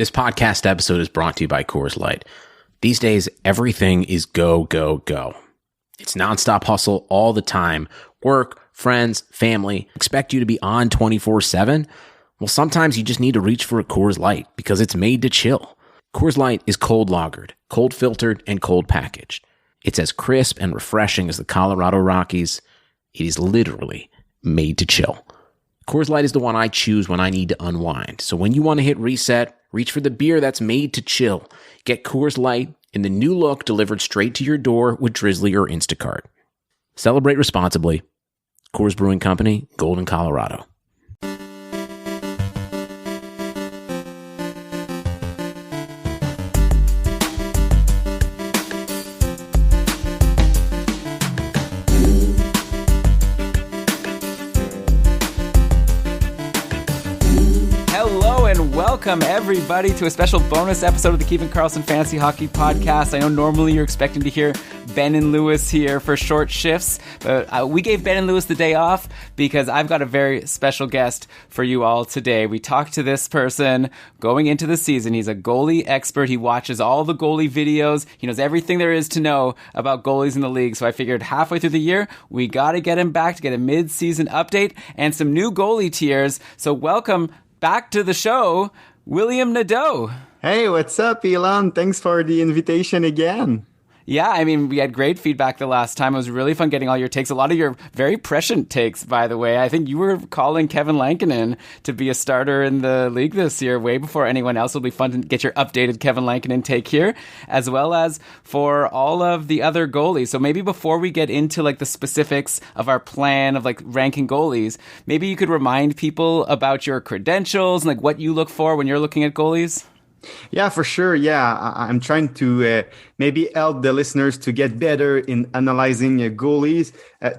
This podcast episode is brought to you by Coors Light. These days, everything is go, go, go. It's nonstop hustle all the time. Work, friends, family expect you to be on 24/7. Well, sometimes you just need to reach for a Coors Light because it's made to chill. Coors Light is cold lagered, cold filtered, and cold packaged. It's as crisp and refreshing as the Colorado Rockies. It is literally made to chill. Coors Light is the one I choose when I need to unwind. So when you want to hit reset, reach for the beer that's made to chill. Get Coors Light in the new look delivered straight to your door with Drizzly or Instacart. Celebrate responsibly. Coors Brewing Company, Golden, Colorado. Welcome, everybody, to a special bonus episode of the Keeping Karlsson Fantasy Hockey Podcast. I know normally you're expecting to hear Ben and Lewis here for short shifts, but we gave Ben and Lewis the day off because I've got a very special guest for you all today. We talked to this person going into the season. He's a goalie expert. He watches all the goalie videos. He knows everything there is to know about goalies in the league. So I figured halfway through the year, we got to get him back to get a mid-season update and some new goalie tiers. So welcome back to the show, William Nadeau. Hey, what's up, Elon? Thanks for the invitation again. Yeah, I mean, we had great feedback the last time. It was really fun getting all your takes. A lot of your very prescient takes, by the way. I think you were calling Kevin Lankinen to be a starter in the league this year, way before anyone else. It'll be fun to get your updated Kevin Lankinen take here, as well as for all of the other goalies. So maybe before we get into like the specifics of our plan of like ranking goalies, maybe you could remind people about your credentials and like what you look for when you're looking at goalies. Yeah, for sure. Yeah, I'm trying to maybe help the listeners to get better in analyzing goalies.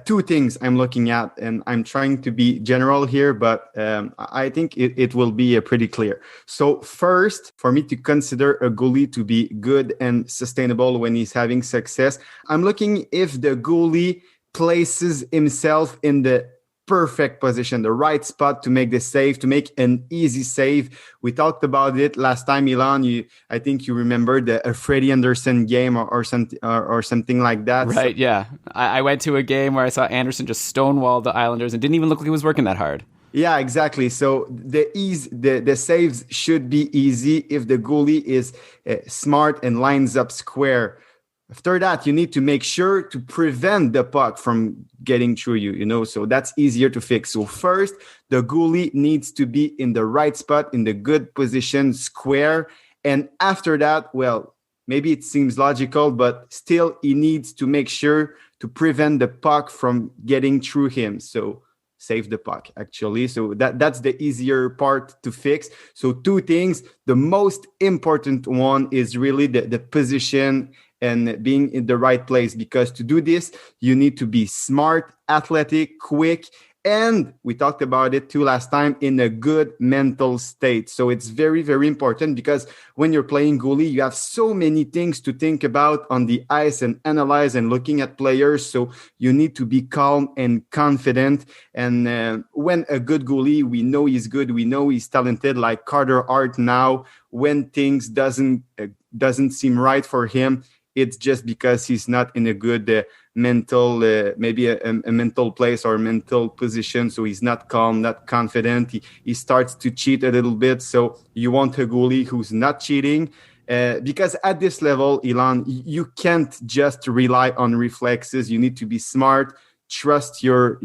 Two things I'm looking at, and I'm trying to be general here, but I think it will be pretty clear. So first, for me to consider a goalie to be good and sustainable when he's having success, I'm looking if the goalie places himself in the perfect position, the right spot to make the save, to make an easy save. We talked about it last time, Elon. I think you remember the Freddie Anderson game or something like that. Right, yeah. I went to a game where I saw Anderson just stonewall the Islanders and didn't even look like he was working that hard. Yeah, exactly. So the saves should be easy if the goalie is smart and lines up square. After that, you need to make sure to prevent the puck from getting through you, so that's easier to fix. So first, the goalie needs to be in the right spot, in the good position, square. And after that, well, maybe it seems logical, but still he needs to make sure to prevent the puck from getting through him. So save the puck, actually. So that's the easier part to fix. So two things. The most important one is really the position and being in the right place, because to do this, you need to be smart, athletic, quick, and we talked about it too last time, in a good mental state. So it's very, very important, because when you're playing goalie, you have so many things to think about on the ice and analyze and looking at players. So you need to be calm and confident. And when a good goalie, we know he's good, we know he's talented, like Carter Hart now, when things doesn't seem right for him, it's just because he's not in a good mental, maybe a mental place or mental position. So he's not calm, not confident. He starts to cheat a little bit. So you want a goalie who's not cheating. Because at this level, Elon, you can't just rely on reflexes. You need to be smart, trust your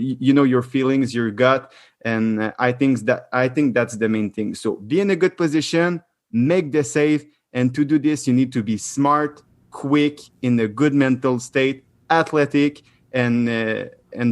feelings, your gut. And I think that's the main thing. So be in a good position, make the save. And to do this, you need to be smart, quick, in a good mental state, athletic, and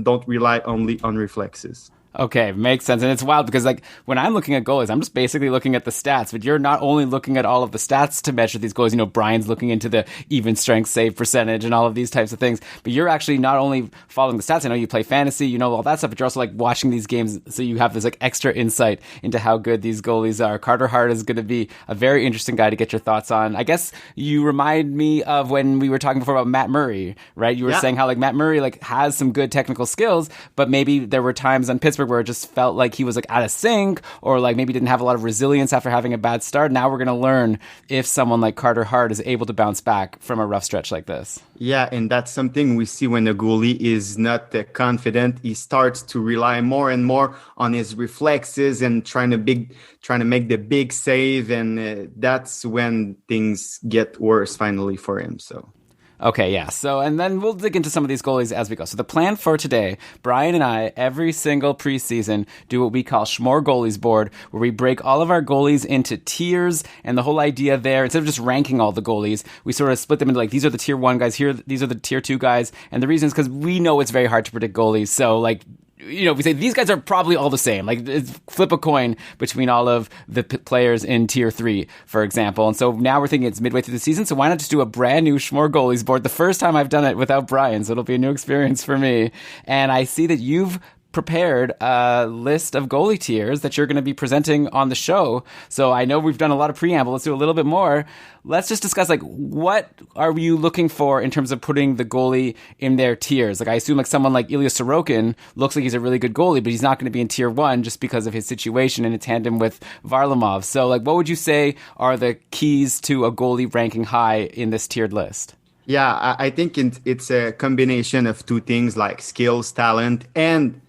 don't rely only on reflexes. Okay, makes sense. And it's wild because, like, when I'm looking at goalies, I'm just basically looking at the stats, but you're not only looking at all of the stats to measure these goalies. You know, Brian's looking into the even strength save percentage and all of these types of things, but you're actually not only following the stats. I know you play fantasy, you know all that stuff, but you're also like watching these games, so you have this like extra insight into how good these goalies are. Carter Hart is going to be a very interesting guy to get your thoughts on. I guess you remind me of when we were talking before about Matt Murray, right? You were saying how like Matt Murray like has some good technical skills, but maybe there were times on Pittsburgh where it just felt like he was like out of sync, or like maybe didn't have a lot of resilience after having a bad start. Now we're going to learn if someone like Carter Hart is able to bounce back from a rough stretch like this. Yeah, and that's something we see when the goalie is not confident. He starts to rely more and more on his reflexes and trying to make the big save, and that's when things get worse finally for him. So. Okay, yeah. So, and then we'll dig into some of these goalies as we go. So the plan for today, Brian and I, every single preseason, do what we call Smörgoåliesbord, where we break all of our goalies into tiers. And the whole idea there, instead of just ranking all the goalies, we sort of split them into like, these are the tier 1 guys here, these are the tier 2 guys. And the reason is because we know it's very hard to predict goalies. So like, you know, we say these guys are probably all the same. Like, flip a coin between all of the players in tier 3, for example. And so now we're thinking it's midway through the season. So why not just do a brand new Smörgoåliesbord? The first time I've done it without Brian, so it'll be a new experience for me. And I see that you've prepared a list of goalie tiers that you're going to be presenting on the show. So I know we've done a lot of preamble. Let's do a little bit more. Let's just discuss, like, what are you looking for in terms of putting the goalie in their tiers? Like, I assume like someone like Ilya Sorokin looks like he's a really good goalie, but he's not going to be in tier 1 just because of his situation and in tandem with Varlamov. So like, what would you say are the keys to a goalie ranking high in this tiered list? Yeah, I think it's a combination of two things, like skills, talent, and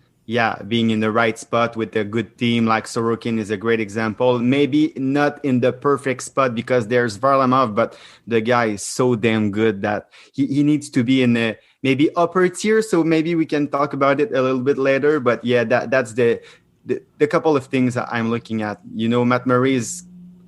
being in the right spot with a good team. Like Sorokin is a great example. Maybe not in the perfect spot because there's Varlamov, but the guy is so damn good that he needs to be in a maybe upper tier. So maybe we can talk about it a little bit later. But yeah, that's the couple of things that I'm looking at. You know, Matt Murray is,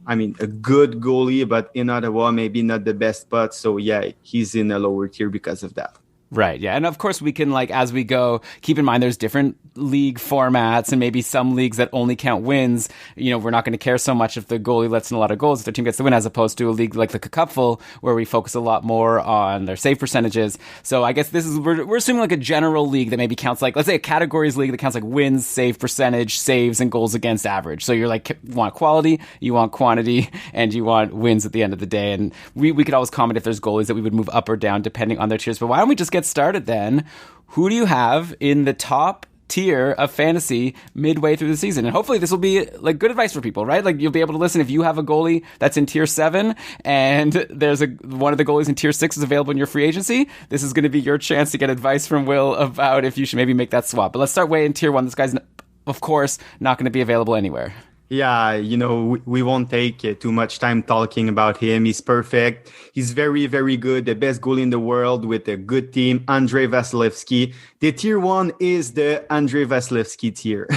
I mean, a good goalie, but in Ottawa, maybe not the best spot. So yeah, he's in a lower tier because of that. Right, yeah. And of course we can, like, as we go, keep in mind there's different league formats and maybe some leagues that only count wins. You know, we're not going to care so much if the goalie lets in a lot of goals if their team gets the win, as opposed to a league like the Cupful where we focus a lot more on their save percentages. So I guess this is, we're assuming like a general league that maybe counts like, let's say a categories league that counts like wins, save percentage, saves, and goals against average. So you're like, you want quality, you want quantity, and you want wins at the end of the day. And we could always comment if there's goalies that we would move up or down depending on their tiers. But why don't we just get started then? Who do you have in the top tier of fantasy midway through the season? And hopefully this will be like good advice for people, right? Like you'll be able to listen if you have a goalie that's in tier 7 and there's one of the goalies in tier 6 is available in your free agency. This is going to be your chance to get advice from Will about if you should maybe make that swap. But let's start way in tier 1. This guy's, of course, not going to be available anywhere. Yeah, you know, we won't take too much time talking about him. He's perfect. He's very, very good. The best goalie in the world with a good team, Andrei Vasilevskiy. The tier 1 is the Andrei Vasilevskiy tier.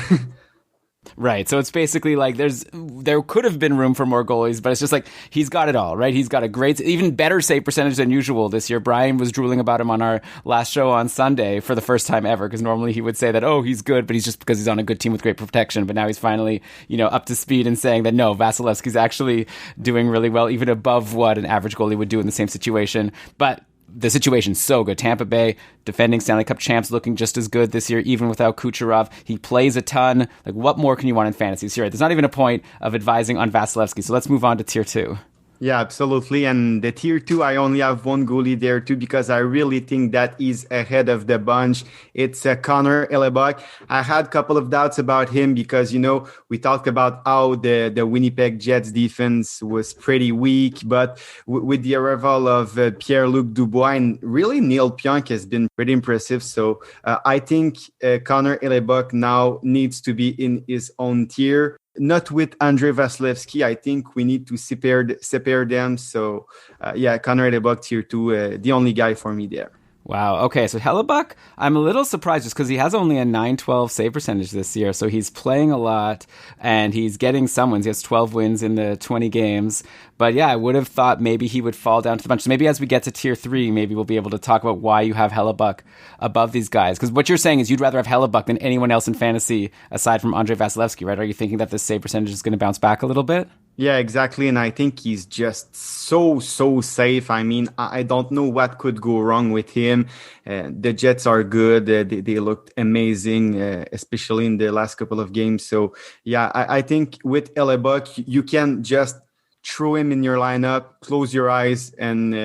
Right. So it's basically like there could have been room for more goalies, but it's just like he's got it all, right? He's got a great, even better save percentage than usual this year. Brian was drooling about him on our last show on Sunday for the first time ever, because normally he would say that, oh, he's good, but he's just because he's on a good team with great protection. But now he's finally, you know, up to speed and saying that no, Vasilevskiy's actually doing really well, even above what an average goalie would do in the same situation. But the situation's so good. Tampa Bay, defending Stanley Cup champs, looking just as good this year, even without Kucherov. He plays a ton. Like, what more can you want in fantasy? So, right, there's not even a point of advising on Vasilevskiy. So let's move on to tier 2. Yeah, absolutely. And the tier 2, I only have one goalie there too, because I really think that he's ahead of the bunch. It's Connor Hellebuyck. I had a couple of doubts about him because, you know, we talked about how the Winnipeg Jets defense was pretty weak, but with the arrival of Pierre-Luc Dubois and really Neil Pionk has been pretty impressive. So I think Connor Hellebuyck now needs to be in his own tier. Not with Andrei Vasilevskiy. I think we need to separate them. So, Connor Hellebuyck tier 2, the only guy for me there. Wow. Okay. So Hellebuyck, I'm a little surprised just because he has only a .912 save percentage this year. So he's playing a lot and he's getting some wins. He has 12 wins in the 20 games. But yeah, I would have thought maybe he would fall down to the bunch. So maybe as we get to tier 3, maybe we'll be able to talk about why you have Hellebuyck above these guys. Because what you're saying is you'd rather have Hellebuyck than anyone else in fantasy aside from Andrei Vasilevskiy, right? Are you thinking that this save percentage is going to bounce back a little bit? Yeah, exactly. And I think he's just so safe. I mean, I don't know what could go wrong with him. The Jets are good. They looked amazing, especially in the last couple of games. So, yeah, I think with Hellebuyck, you can just throw him in your lineup, close your eyes, and,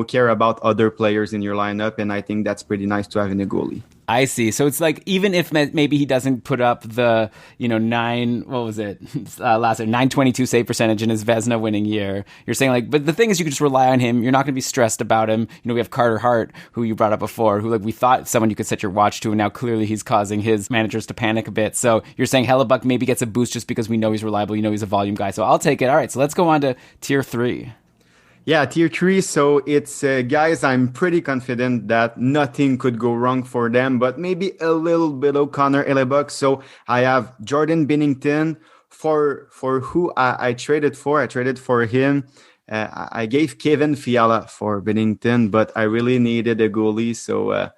care about other players in your lineup. And I think that's pretty nice to have in a goalie. I see. So it's like, even if maybe he doesn't put up the, last year, 922 save percentage in his Vezina winning year, you're saying like, but the thing is, you can just rely on him. You're not going to be stressed about him. We have Carter Hart, who you brought up before, who like we thought someone you could set your watch to, and now clearly he's causing his managers to panic a bit. So you're saying Hellebuck maybe gets a boost just because we know he's reliable, he's a volume guy. So I'll take it. All right, so let's go on to tier 3. Yeah, tier 3. So it's guys, I'm pretty confident that nothing could go wrong for them, but maybe a little below Connor Hellebuck. So I have Jordan Binnington for who I traded for. I traded for him. I gave Kevin Fiala for Binnington, but I really needed a goalie. So,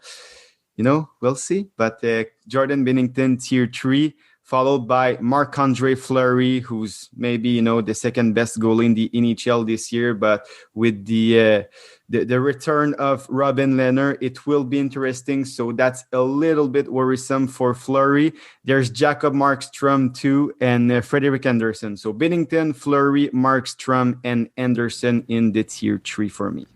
we'll see. But Jordan Binnington, tier 3. Followed by Marc-Andre Fleury, who's maybe, the second best goalie in the NHL this year. But with the return of Robin Lehner, it will be interesting. So that's a little bit worrisome for Fleury. There's Jacob Markstrom too, and Frederick Anderson. So Binnington, Fleury, Markstrom, and Anderson in the tier 3 for me.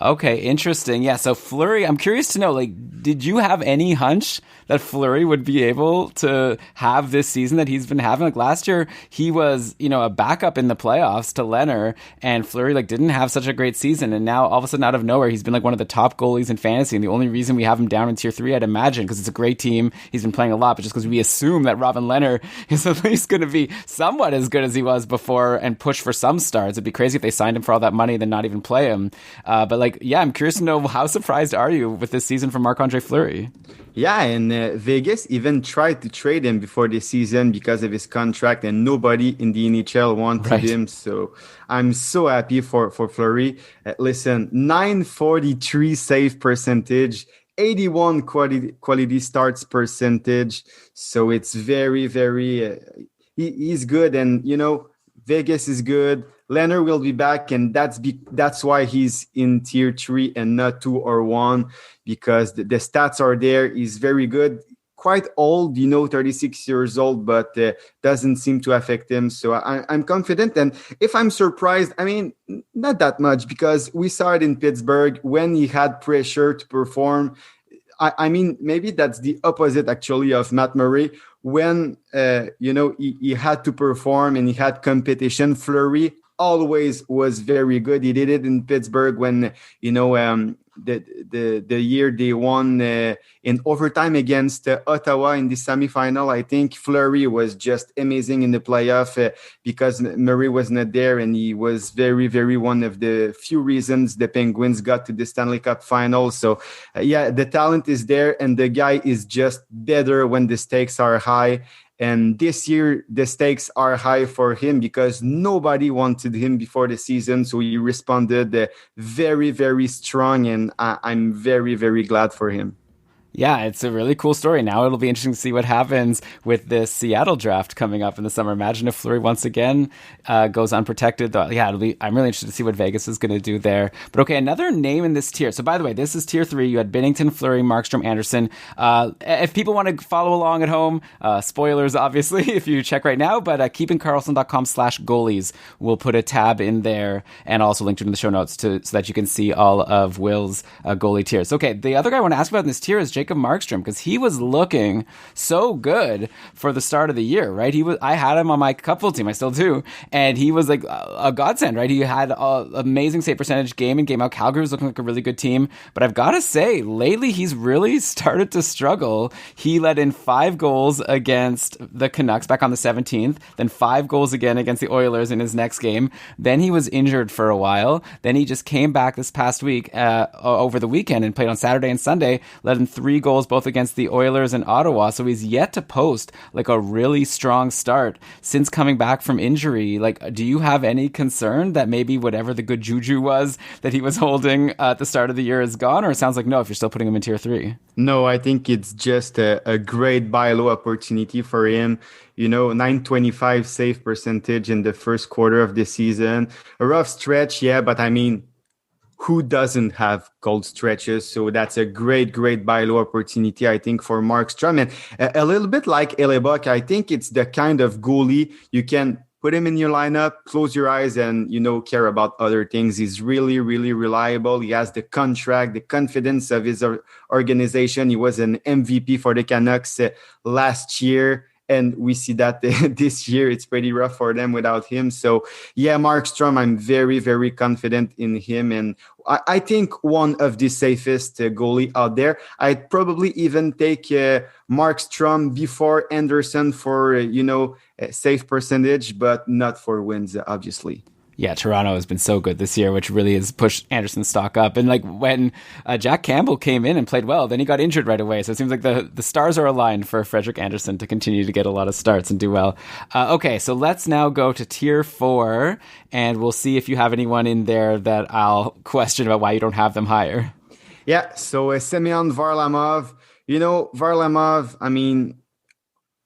Okay, interesting. Yeah, so Fleury, I'm curious to know, like, did you have any hunch that Fleury would be able to have this season that he's been having? Like last year, he was, a backup in the playoffs to Lehner, and Fleury like didn't have such a great season, and now all of a sudden out of nowhere, he's been like one of the top goalies in fantasy, and the only reason we have him down in tier 3, I'd imagine, because it's a great team, he's been playing a lot, but just because we assume that Robin Lehner is at least going to be somewhat as good as he was before and push for some starts. It'd be crazy if they signed him for all that money and then not even play him. But I'm curious to know, how surprised are you with this season from Marc-Andre Fleury? Yeah, and Vegas even tried to trade him before the season because of his contract, and nobody in the NHL wanted him. So I'm so happy for Fleury. Listen, 943 save percentage, 81 quality starts percentage. So it's very, very, he's good. And, Vegas is good. Lehner will be back, and that's why he's in tier 3 and not 2 or 1, because the stats are there. He's very good, quite old, 36 years old, but doesn't seem to affect him. So I'm confident. And if I'm surprised, not that much, because we saw it in Pittsburgh when he had pressure to perform. Maybe that's the opposite actually of Matt Murray. When, he had to perform and he had competition, Fleury always was very good. He did it in Pittsburgh when, the year they won in overtime against Ottawa in the semifinal. I think Fleury was just amazing in the playoff because Murray was not there, and he was very, very one of the few reasons the Penguins got to the Stanley Cup final. So, the talent is there, and the guy is just better when the stakes are high. And this year, the stakes are high for him because nobody wanted him before the season. So he responded very, very strong. And I'm very, very glad for him. Yeah, it's a really cool story. Now it'll be interesting to see what happens with this Seattle draft coming up in the summer. Imagine if Fleury once again goes unprotected. I'm really interested to see what Vegas is going to do there. But okay, another name in this tier. So by the way, this is tier 3. You had Binnington, Fleury, Markstrom, Anderson. If people want to follow along at home, spoilers obviously if you check right now, but keepingkarlsson.com/goalies. We'll put a tab in there and also link to it in the show notes so that you can see all of Will's goalie tiers. Okay, the other guy I want to ask about in this tier is Jacob Markstrom, because he was looking so good for the start of the year, right? I had him on my couple team, I still do, and he was like a godsend, right? He had an amazing save percentage game in, game out. Calgary was looking like a really good team, but I've got to say, lately he's really started to struggle. He let in 5 goals against the Canucks back on the 17th, then 5 goals again against the Oilers in his next game. Then he was injured for a while. Then he just came back this past week over the weekend and played on Saturday and Sunday, let in 3 goals both against the Oilers and Ottawa. So he's yet to post like a really strong start since coming back from injury. Like, do you have any concern that maybe whatever the good juju was that he was holding at the start of the year is gone? Or it sounds like no, if you're still putting him in tier 3. No, I think it's just a great buy low opportunity for him. 925 save percentage in the first quarter of the season. A rough stretch, yeah, but who doesn't have cold stretches? So that's a great buy low opportunity, I think, for Markstrom. And a little bit like Hellebuck, I think it's the kind of goalie you can put him in your lineup, close your eyes, and care about other things. He's really, really reliable. He has the contract, the confidence of his organization. He was an MVP for the Canucks last year. And we see that this year it's pretty rough for them without him. So, yeah, Markstrom, I'm very, very confident in him. And I think one of the safest goalie out there. I'd probably even take Markstrom before Anderson for, safe percentage, but not for wins, obviously. Yeah, Toronto has been so good this year, which really has pushed Anderson's stock up. And like when Jack Campbell came in and played well, then he got injured right away. So it seems like the stars are aligned for Frederik Andersen to continue to get a lot of starts and do well. Okay, so let's now go to tier 4, and we'll see if you have anyone in there that I'll question about why you don't have them higher. Yeah, so Semyon Varlamov. Varlamov, I mean,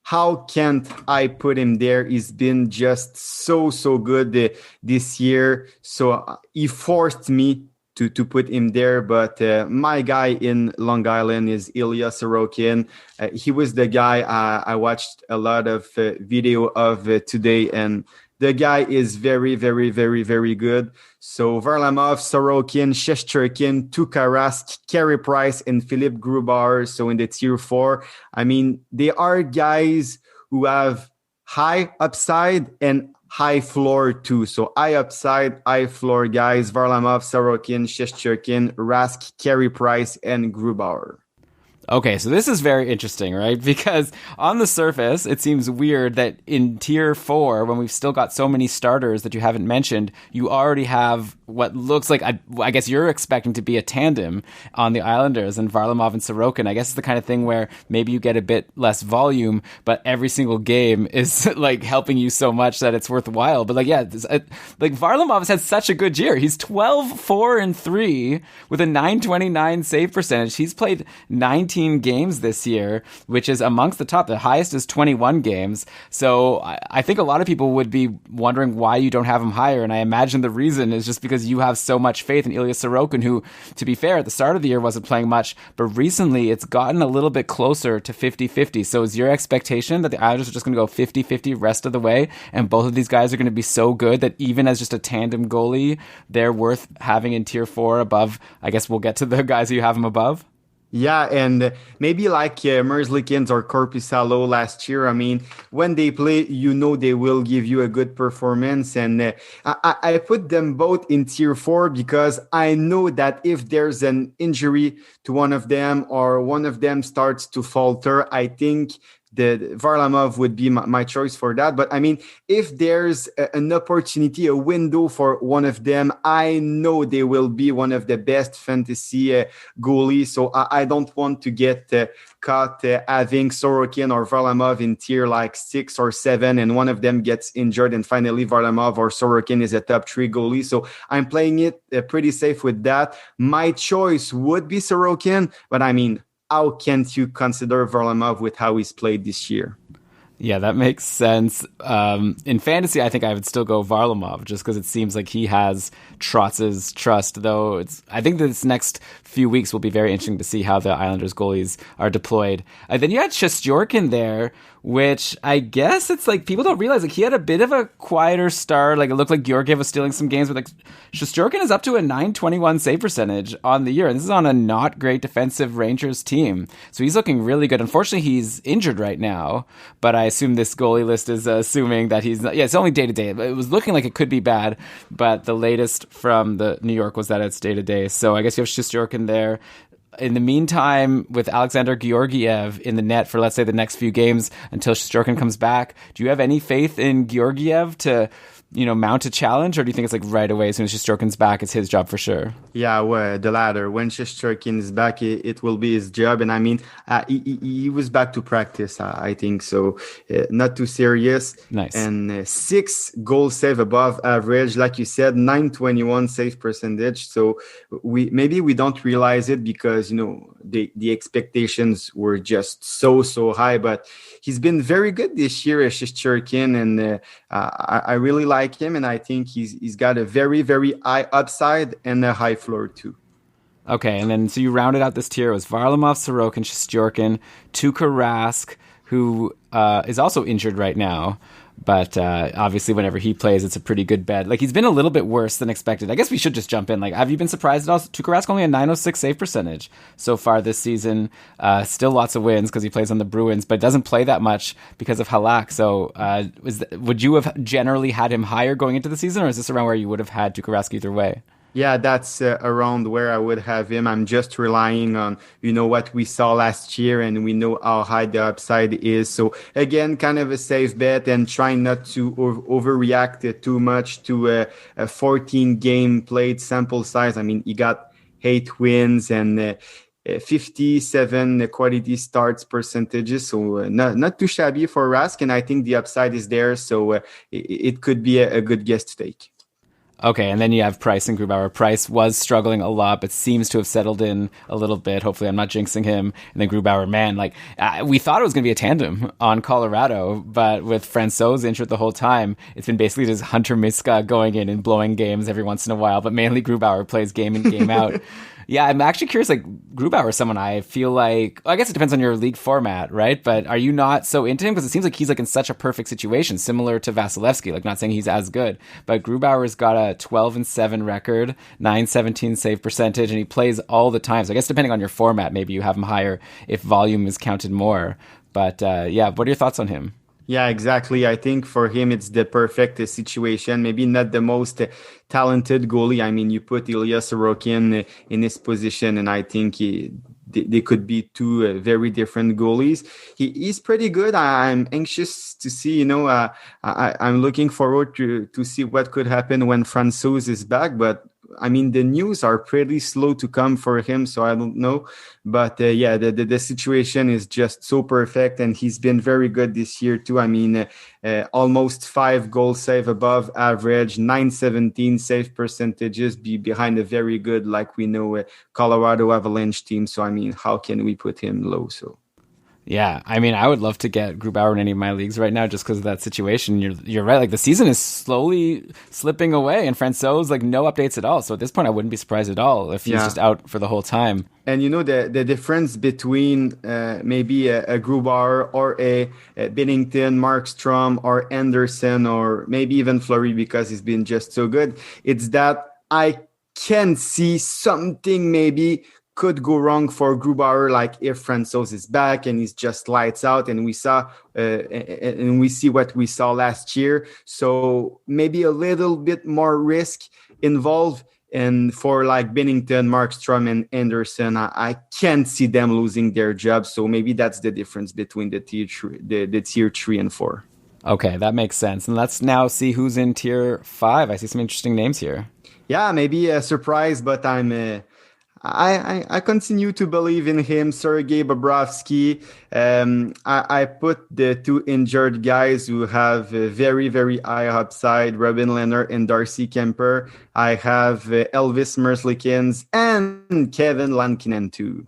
how can't I put him there? He's been just so good this year. So he forced me to put him there. But my guy in Long Island is Ilya Sorokin. He was the guy I watched a lot of video of today. And the guy is very, very, very, very good. So Varlamov, Sorokin, Shesterkin, Tuukka Rask, Carey Price, and Philippe Grubauer. So in the tier 4, I mean, they are guys who have high upside and high floor too. So high upside, high floor guys: Varlamov, Sorokin, Shesterkin, Rask, Carey Price, and Grubauer. Okay, so this is very interesting, right? Because on the surface, it seems weird that in tier 4, when we've still got so many starters that you haven't mentioned, you already have what looks like, I guess you're expecting to be a tandem on the Islanders, and Varlamov and Sorokin. I guess it's the kind of thing where maybe you get a bit less volume, but every single game is like helping you so much that it's worthwhile. But like, yeah, like Varlamov has had such a good year. He's 12-4-3 with a .929 save percentage. He's played 19 games this year, which is amongst the top. The highest is 21 games. So I think a lot of people would be wondering why you don't have him higher. And I imagine the reason is just because you have so much faith in Ilya Sorokin, who, to be fair, at the start of the year wasn't playing much, but recently it's gotten a little bit closer to 50-50. So is your expectation that the Islanders are just going to go 50-50 rest of the way, and both of these guys are going to be so good that even as just a tandem goalie, they're worth having in tier 4 above? I guess we'll get to the guys who you have them above. Yeah, and maybe like Merzlikins or Korpisalo last year. I mean, when they play, they will give you a good performance. And I put them both in tier 4 because I know that if there's an injury to one of them or one of them starts to falter, I think the Varlamov would be my choice for that. But I mean, if there's an opportunity, a window for one of them, I know they will be one of the best fantasy goalies. So I don't want to get caught having Sorokin or Varlamov in tier like 6 or 7, and one of them gets injured, and finally Varlamov or Sorokin is a top 3 goalie. So I'm playing it pretty safe with that. My choice would be Sorokin, but I mean, how can't you consider Varlamov with how he's played this year? Yeah, that makes sense. In fantasy, I think I would still go Varlamov just because it seems like he has Trotz's trust, though I think this next few weeks will be very interesting to see how the Islanders goalies are deployed. Then you had Shesterkin there, which I guess it's like people don't realize, like, he had a bit of a quieter start. Like, it looked like Georgiev was stealing some games, but like Shesterkin is up to a .921 save percentage on the year, and this is on a not great defensive Rangers team. So he's looking really good. Unfortunately, he's injured right now, but I assume this goalie list is assuming that he's not. Yeah, it's only day to day. It was looking like it could be bad, but the latest from the New York was that it's day to day. So I guess you have Shesterkin there. In the meantime, with Alexander Georgiev in the net for, let's say, the next few games until Shesterkin comes back, do you have any faith in Georgiev to, mount a challenge, or do you think it's like right away as soon as Shesterkin's back, it's his job for sure? Yeah, well, the latter. When Shesterkin is back, it will be his job. And I mean, he was back to practice, I think. So not too serious. Nice. And 6 goal save above average. Like you said, .921 save percentage. So we don't realize it because, the expectations were just so high. But he's been very good this year, Shesterkin. And I really like him. And I think he's got a very, very high upside and a high floor too. Okay, and then so you rounded out this tier. It was Varlamov, Sorokin, Shesterkin, Tuukka Rask, who is also injured right now. But obviously, whenever he plays, it's a pretty good bet. Like, he's been a little bit worse than expected. I guess we should just jump in. Like, have you been surprised at all? Tuukka Rask only a 906 save percentage so far this season. Still lots of wins because he plays on the Bruins, but doesn't play that much because of Halak. So would you have generally had him higher going into the season, or is this around where you would have had Tuukka Rask either way? Yeah, that's around where I would have him. I'm just relying on, what we saw last year, and we know how high the upside is. So again, kind of a safe bet, and trying not to overreact too much to a 14 game played sample size. I mean, he got 8 wins and 57 quality starts percentages, so not too shabby for Rask, and I think the upside is there, so it could be a good guess to take. Okay, and then you have Price and Grubauer. Price was struggling a lot, but seems to have settled in a little bit. Hopefully, I'm not jinxing him. And then Grubauer, man, we thought it was going to be a tandem on Colorado, but with Francouz injured the whole time, it's been basically just Hunter Miska going in and blowing games every once in a while, but mainly Grubauer plays game in, game out. Yeah, I'm actually curious, Grubauer is someone I feel like, I guess it depends on your league format, right? But are you not so into him? Because it seems like he's in such a perfect situation, similar to Vasilevsky, not saying he's as good, but Grubauer's got a 12-7 record, 917 save percentage, and he plays all the time. So I guess depending on your format, maybe you have him higher if volume is counted more. But yeah, what are your thoughts on him? Yeah, exactly. I think for him, it's the perfect situation. Maybe not the most talented goalie. I mean, you put Ilya Sorokin in his position, and I think they could be two very different goalies. He's pretty good. I'm anxious to see, I'm looking forward to see what could happen when Francouz is back. But I mean, the news are pretty slow to come for him, so I don't know. But yeah, the situation is just so perfect, and he's been very good this year too. I mean, almost 5 goal save above average, 917 save percentages, behind a very good, like we know, Colorado Avalanche team. So I mean, how can we put him low? So. Yeah, I mean, I would love to get Grubauer in any of my leagues right now just because of that situation. You're right. The season is slowly slipping away, and Francouz, no updates at all. So at this point, I wouldn't be surprised at all if he's just out for the whole time. And the difference between maybe a Grubauer or a Binnington, Markstrom, or Anderson, or maybe even Fleury, because he's been just so good, it's that I can see something maybe could go wrong for Grubauer, if Francouz is back and he's just lights out, and we see what we saw last year. So maybe a little bit more risk involved. And for Binnington, Markstrom, and Anderson, I can't see them losing their jobs. So maybe that's the difference between the tier 3 and 4. Okay, that makes sense. And let's now see who's in tier 5. I see some interesting names here. Yeah, maybe a surprise, but I continue to believe in him, Sergei Bobrovsky. I put the 2 injured guys who have a very, very high upside, Robin Lehner and Darcy Kemper. I have Elvis Merzlikins and Kevin Lankinen too.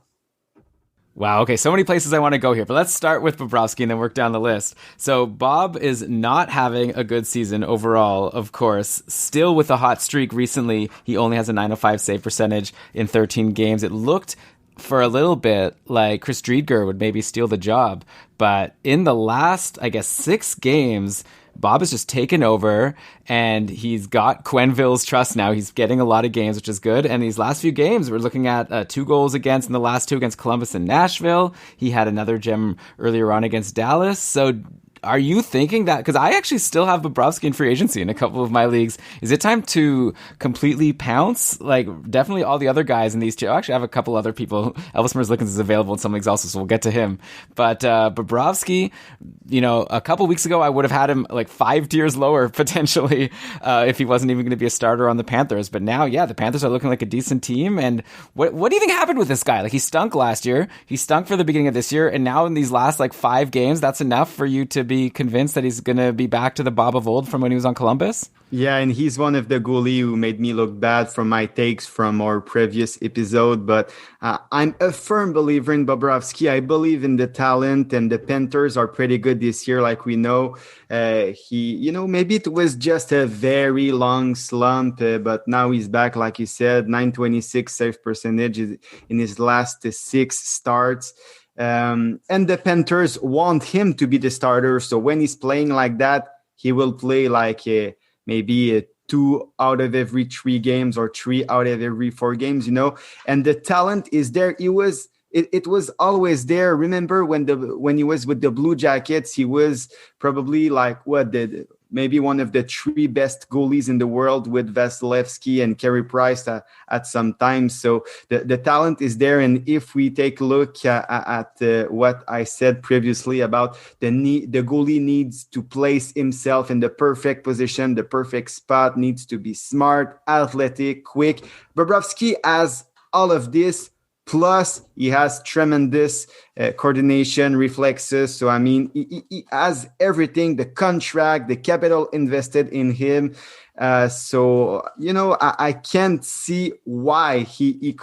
Wow, okay, so many places I want to go here, but let's start with Bobrovsky and then work down the list. So Bob is not having a good season overall, of course. Still with a hot streak recently, he only has a 905 save percentage in 13 games. It looked for a little bit like Chris Driedger would maybe steal the job, but in the last, 6 games, Bob has just taken over, and he's got Quenneville's trust now. He's getting a lot of games, which is good. And these last few games, we're looking at 2 goals against in the last 2 against Columbus and Nashville. He had another gem earlier on against Dallas. So are you thinking that, because I actually still have Bobrovsky in free agency in a couple of my leagues, is it time to completely pounce? Definitely all the other guys in these two. Actually, I have a couple other people. Elvis Merzlikins is available in some leagues also, so we'll get to him. But Bobrovsky, a couple weeks ago, I would have had him 5 tiers lower potentially if he wasn't even going to be a starter on the Panthers. But now, yeah, the Panthers are looking like a decent team. And what do you think happened with this guy? He stunk last year. He stunk for the beginning of this year. And now in these last 5 games, that's enough for you to be convinced that he's going to be back to the Bob of old from when he was on Columbus? Yeah, and he's one of the goalie who made me look bad from my takes from our previous episode. But I'm a firm believer in Bobrovsky. I believe in the talent, and the Panthers are pretty good this year, like we know. Maybe it was just a very long slump, but now he's back, like you said, 926 save percentage in his last 6 starts. And the Panthers want him to be the starter. So when he's playing like that, he will play like maybe 2 out of every 3 games or 3 out of every 4 games, and the talent is there. It was always there. Remember when he was with the Blue Jackets, he was probably like maybe one of the 3 best goalies in the world with Vasilevsky and Carey Price at some time. So the talent is there. And if we take a look at what I said previously about the goalie needs to place himself in the perfect position, the perfect spot, needs to be smart, athletic, quick. Bobrovsky has all of this. Plus, he has tremendous coordination, reflexes. So, I mean, he has everything, the contract, the capital invested in him. So, I can't see why he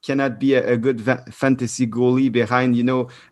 cannot be a good fantasy goalie behind,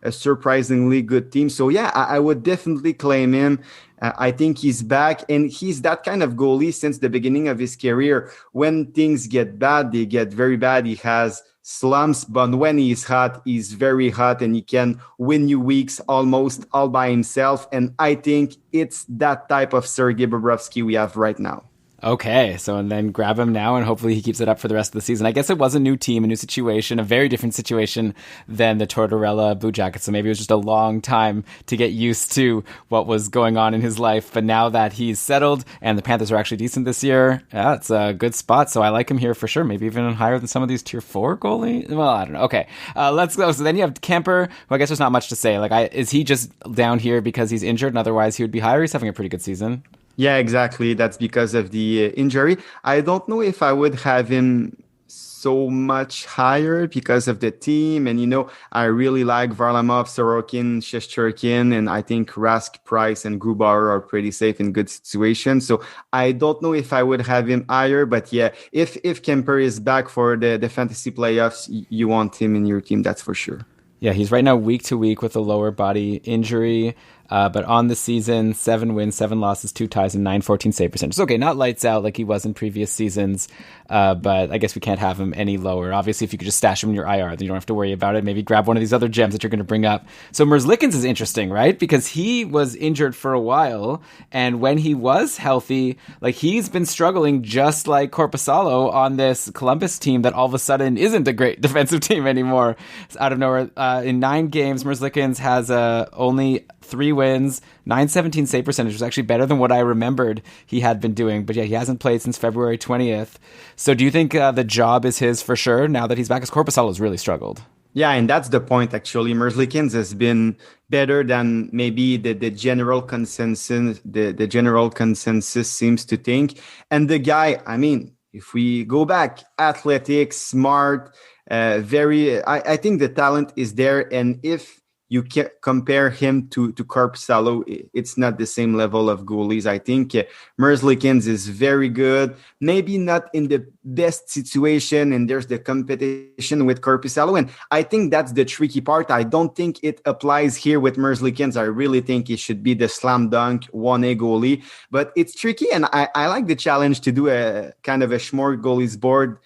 a surprisingly good team. So, yeah, I would definitely claim him. I think he's back, and he's that kind of goalie since the beginning of his career. When things get bad, they get very bad. He has slumps, but when he's hot, he's very hot, and he can win you weeks almost all by himself. And I think it's that type of Sergei Bobrovsky we have right now. Okay, so and then grab him now, and hopefully he keeps it up for the rest of the season. I guess it was a new team, a new situation, a very different situation than the Tortorella Blue Jackets, so maybe it was just a long time to get used to what was going on in his life. But now that he's settled, and the Panthers are actually decent this year, yeah, it's a good spot, so I like him here for sure, maybe even higher than some of these Tier 4 goalies. Well, I don't know. Okay, let's go. So then you have Kemper, who I guess there's not much to say. Is he just down here because he's injured, and otherwise he would be higher? He's having a pretty good season. Yeah, exactly. That's because of the injury. I don't know if I would have him so much higher because of the team. And, I really like Varlamov, Sorokin, Shesterkin, and I think Rask, Price, and Grubauer are pretty safe in good situations. So I don't know if I would have him higher. But yeah, if Kemper is back for the fantasy playoffs, you want him in your team, that's for sure. Yeah, he's right now week to week with a lower body injury. But on the season, 7 wins, 7 losses, 2 ties, and 914 save percentage. Okay, not lights out like he was in previous seasons, but I guess we can't have him any lower. Obviously, if you could just stash him in your IR, then you don't have to worry about it. Maybe grab one of these other gems that you're going to bring up. So Merzlikins is interesting, right? Because he was injured for a while, and when he was healthy, he's been struggling just like Korpisalo on this Columbus team that all of a sudden isn't a great defensive team anymore. It's out of nowhere. In 9 games, Merzlikins has only 3 wins, 917 save percentage, was actually better than what I remembered he had been doing. But yeah, he hasn't played since February 20th. So do you think the job is his for sure now that he's back? Because Korpisalo's really struggled. Yeah, and that's the point, actually. Merzlikins has been better than maybe the general consensus. The general consensus seems to think. And the guy, I mean, if we go back, athletic, smart, I think the talent is there. And if you can compare him to Korpisalo, it's not the same level of goalies. I think Merzlikins is very good, maybe not in the best situation, and there's the competition with Korpisalo, and I think that's the tricky part. I don't think it applies here with Merzlikins. I really think he should be the slam dunk 1A goalie, but it's tricky, and I like the challenge to do a kind of a Smörgoåliesbord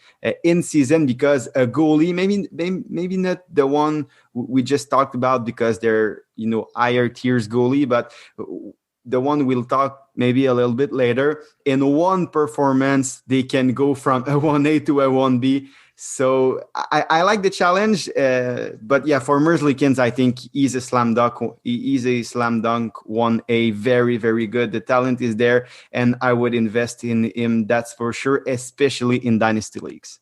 in season, because a goalie, maybe not the one we just talked about because they're higher tiers goalie, but the one we'll talk maybe a little bit later, in one performance they can go from a 1A to a 1B. So I like the challenge, but yeah, for Merzlikins, I think he's a slam dunk. He's a slam dunk 1A, very, very good. The talent is there, and I would invest in him, that's for sure, especially in dynasty leagues.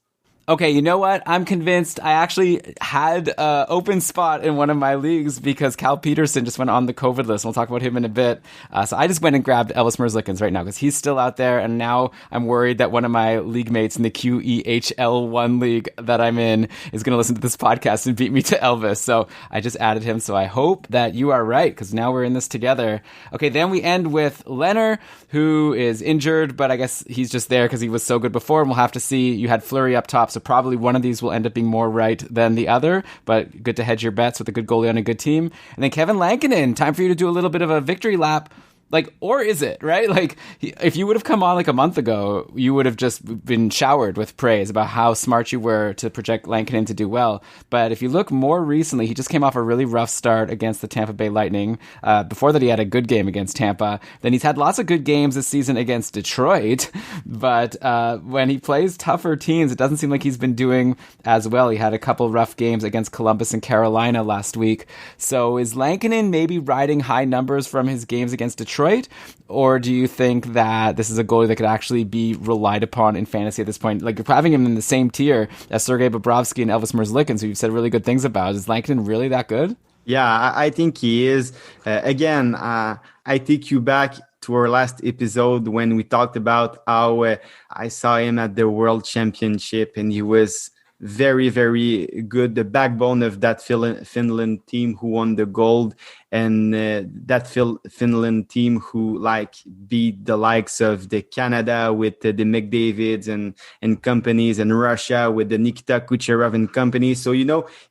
Okay, you know what? I'm convinced. I actually had an open spot in one of my leagues because Cal Peterson just went on the COVID list. We'll talk about him in a bit. So I just went and grabbed Elvis Merzlikins right now because he's still out there. And now I'm worried that one of my league mates in the QEHL1 league that I'm in is going to listen to this podcast and beat me to Elvis. So I just added him. So I hope that you are right, because now we're in this together. Okay, then we end with Leonard, who is injured, but I guess he's just there because he was so good before. And we'll have to see. You had Fleury up top. So probably one of these will end up being more right than the other, but good to hedge your bets with a good goalie on a good team. And then Kevin Lankinen, time for you to do a little bit of a victory lap. Like, or is it, right? Like, if you would have come on like a month ago, you would have just been showered with praise about how smart you were to project Lankinen to do well. But if you look more recently, he just came off a really rough start against the Tampa Bay Lightning. Before that, he had a good game against Tampa. Then he's had lots of good games this season against Detroit. But when he plays tougher teams, it doesn't seem like he's been doing as well. He had a couple rough games against Columbus and Carolina last week. So is Lankinen maybe riding high numbers from his games against Detroit? Or do you think that this is a goalie that could actually be relied upon in fantasy at this point? Like, you're having him in the same tier as Sergei Bobrovsky and Elvis Merzlikins, who you've said really good things about. Is Lankinen really that good? Yeah, I think he is. Again, I take you back to our last episode when we talked about how I saw him at the World Championship, and he was very, very good. The backbone of that Finland team who won the gold, and that Finland team who beat the likes of the Canada with the McDavids and companies, and Russia with the Nikita Kucherov and company. So,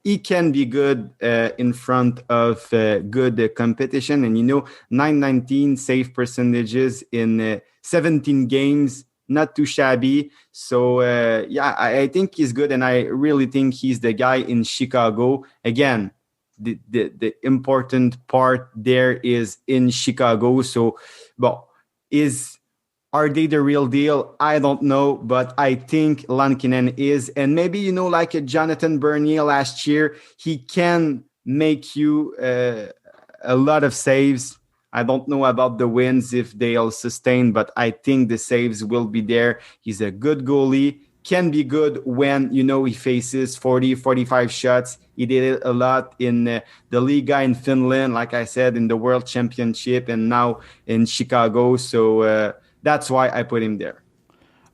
he can be good in front of good competition. And, 919 save percentages in 17 games. Not too shabby. So, I think he's good. And I really think he's the guy in Chicago. Again, the important part there is in Chicago. So, are they the real deal? I don't know. But I think Lankinen is. And maybe, like a Jonathan Bernier last year, he can make you a lot of saves. I don't know about the wins if they'll sustain, but I think the saves will be there. He's a good goalie, can be good when, he faces 40, 45 shots. He did it a lot in the Liga in Finland, like I said, in the World Championship, and now in Chicago. So that's why I put him there.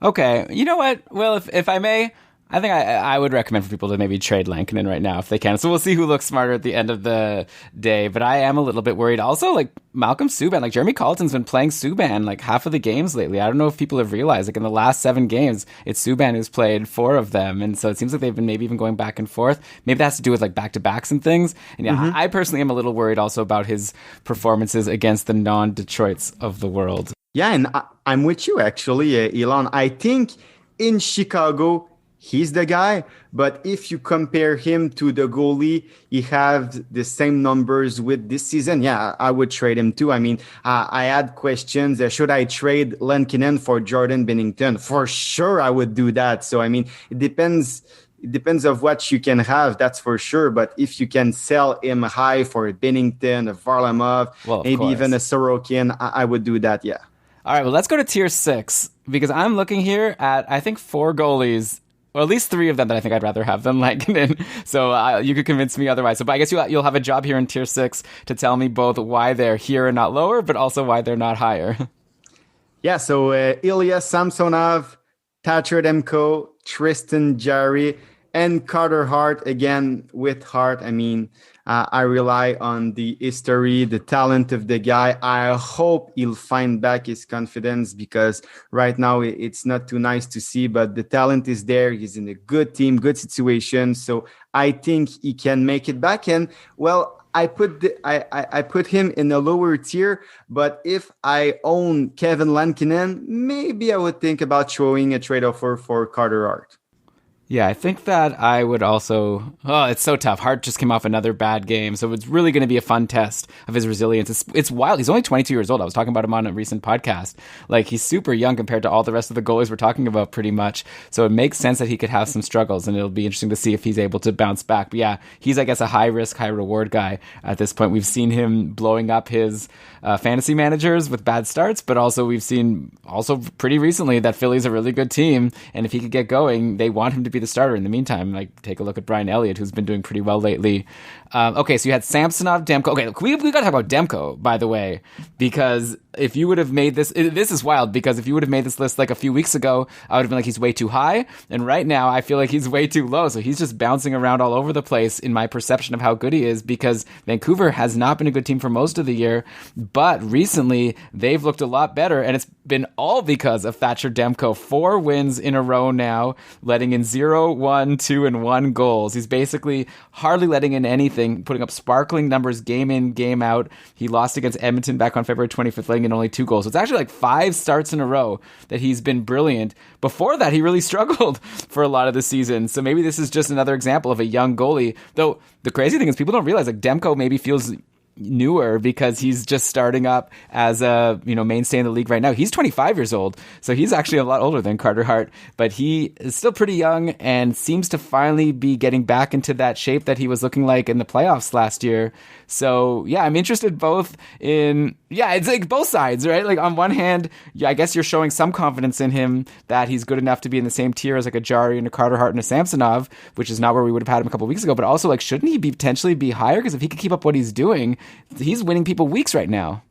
Okay. You know what? Well, if I may, I think I would recommend for people to maybe trade Lankinen right now if they can. So we'll see who looks smarter at the end of the day. But I am a little bit worried. Also, Malcolm Subban, Jeremy Colleton's been playing Subban half of the games lately. I don't know if people have realized, in the last 7 games, it's Subban who's played 4 of them. And so it seems like they've been maybe even going back and forth. Maybe that has to do with back-to-backs and things. And yeah, I personally am a little worried also about his performances against the non-Detroits of the world. Yeah, and I'm with you actually, Elon. I think in Chicago, he's the guy, but if you compare him to the goalie, he have the same numbers with this season. Yeah, I would trade him too. I mean, I had questions. Should I trade Lankinen for Jordan Binnington? For sure, I would do that. So, I mean, it depends of what you can have, that's for sure. But if you can sell him high for a Binnington, a Varlamov, maybe even a Sorokin, I would do that, yeah. All right, well, let's go to tier 6, because I'm looking here at, I think, 4 goalies, or at least 3 of them that I think I'd rather have than Lankinen. So you could convince me otherwise. So, but I guess you'll have a job here in tier 6 to tell me both why they're here and not lower, but also why they're not higher. Yeah, so Ilya Samsonov, Thatcher Demko, Tristan Jarry, and Carter Hart. Again, with Hart, I mean, I rely on the history, the talent of the guy. I hope he'll find back his confidence, because right now it's not too nice to see, but the talent is there. He's in a good team, good situation. So I think he can make it back. And well, I put him in a lower tier, but if I own Kevin Lankinen, maybe I would think about showing a trade offer for Carter Hart. Yeah, I think that I would also... Oh, it's so tough. Hart just came off another bad game, so it's really going to be a fun test of his resilience. It's wild. He's only 22 years old. I was talking about him on a recent podcast. He's super young compared to all the rest of the goalies we're talking about, pretty much. So it makes sense that he could have some struggles, and it'll be interesting to see if he's able to bounce back. But yeah, he's, I guess, a high-risk, high-reward guy at this point. We've seen him blowing up his fantasy managers with bad starts, but also we've seen pretty recently that Philly's a really good team, and if he could get going, they want him to be the starter. In the meantime, take a look at Brian Elliott, who's been doing pretty well lately. Okay, so you had Samsonov, Demko. Okay, we got to talk about Demko, by the way, because if you would have made this is wild, because if you would have made this list a few weeks ago, I would have been he's way too high, and right now I feel like he's way too low, so he's just bouncing around all over the place in my perception of how good he is, because Vancouver has not been a good team for most of the year, but recently they've looked a lot better, and it's been all because of Thatcher Demko. 4 wins in a row now, letting in 0, 1, 2, and 1 goals. He's basically hardly letting in anything, putting up sparkling numbers game in, game out. He lost against Edmonton back on February 25th, letting putting in only 2 goals. So it's actually like 5 starts in a row that he's been brilliant. Before that, he really struggled for a lot of the season. So maybe this is just another example of a young goalie. Though the crazy thing is people don't realize like Demko maybe feels newer because he's just starting up as a mainstay in the league right now. He's 25 years old, so he's actually a lot older than Carter Hart, but he is still pretty young and seems to finally be getting back into that shape that he was looking like in the playoffs last year. So yeah, I'm interested both in it's like both sides, right? Like on one hand, I guess you're showing some confidence in him that he's good enough to be in the same tier as like a Jari and a Carter Hart and a Samsonov, which is not where we would have had him a couple of weeks ago. But also, like, shouldn't he potentially be higher? Because if he could keep up what he's doing, he's winning people weeks right now.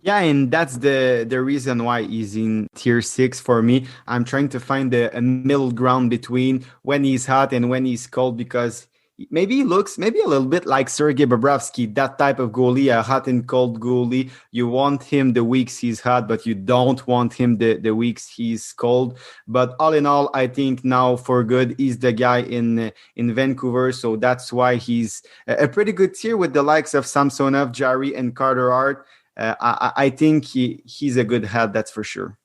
Yeah, and that's the reason why he's in tier 6 for me. I'm trying to find a middle ground between when he's hot and when he's cold, because maybe he looks maybe a little bit like Sergei Bobrovsky, that type of goalie, a hot and cold goalie. You want him the weeks he's hot, but you don't want him the weeks he's cold. But all in all, I think now for good, he's the guy in Vancouver. So that's why he's a pretty good tier with the likes of Samsonov, Jari, and Carter Hart. I think he's a good hat, that's for sure.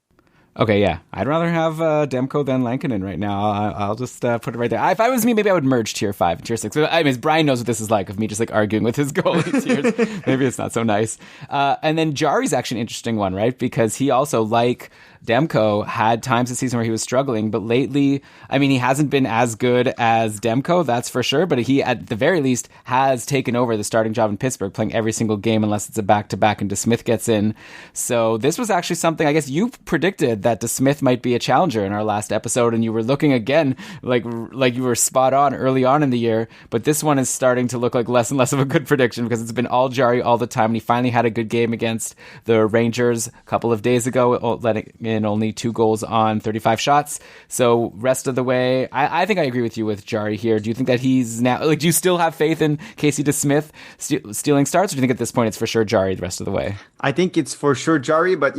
Okay, yeah. I'd rather have Demko than Lankinen right now. I'll just put it right there. If I was me, maybe I would merge tier 5 and tier 6. I mean, Brian knows what this is like, of me just like arguing with his goalie tiers. Maybe it's not so nice. And then Jari's actually an interesting one, right? Because he also, like Demko, had times this season where he was struggling, but lately, I mean, he hasn't been as good as Demko, that's for sure, but he, at the very least, has taken over the starting job in Pittsburgh, playing every single game unless it's a back-to-back and DeSmith gets in. So this was actually something, I guess you predicted that DeSmith might be a challenger in our last episode, and you were looking again like you were spot on early on in the year, but this one is starting to look like less and less of a good prediction because it's been all Jari all the time, and he finally had a good game against the Rangers a couple of days ago, letting in only 2 goals on 35 shots. So rest of the way, I think I agree with you with Jari here. Do you think that he's now, like, do you still have faith in Casey DeSmith stealing starts, or do you think at this point it's for sure Jari the rest of the way? I think it's for sure Jari, but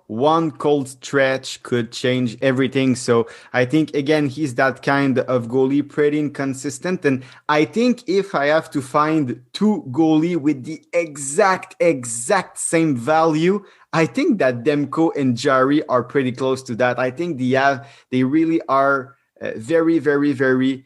one cold stretch could change everything. So I think, again, he's that kind of goalie, pretty inconsistent. And I think if I have to find 2 goalie with the exact same value, I think that Demko and Jari are pretty close to that. I think they really are very, very, very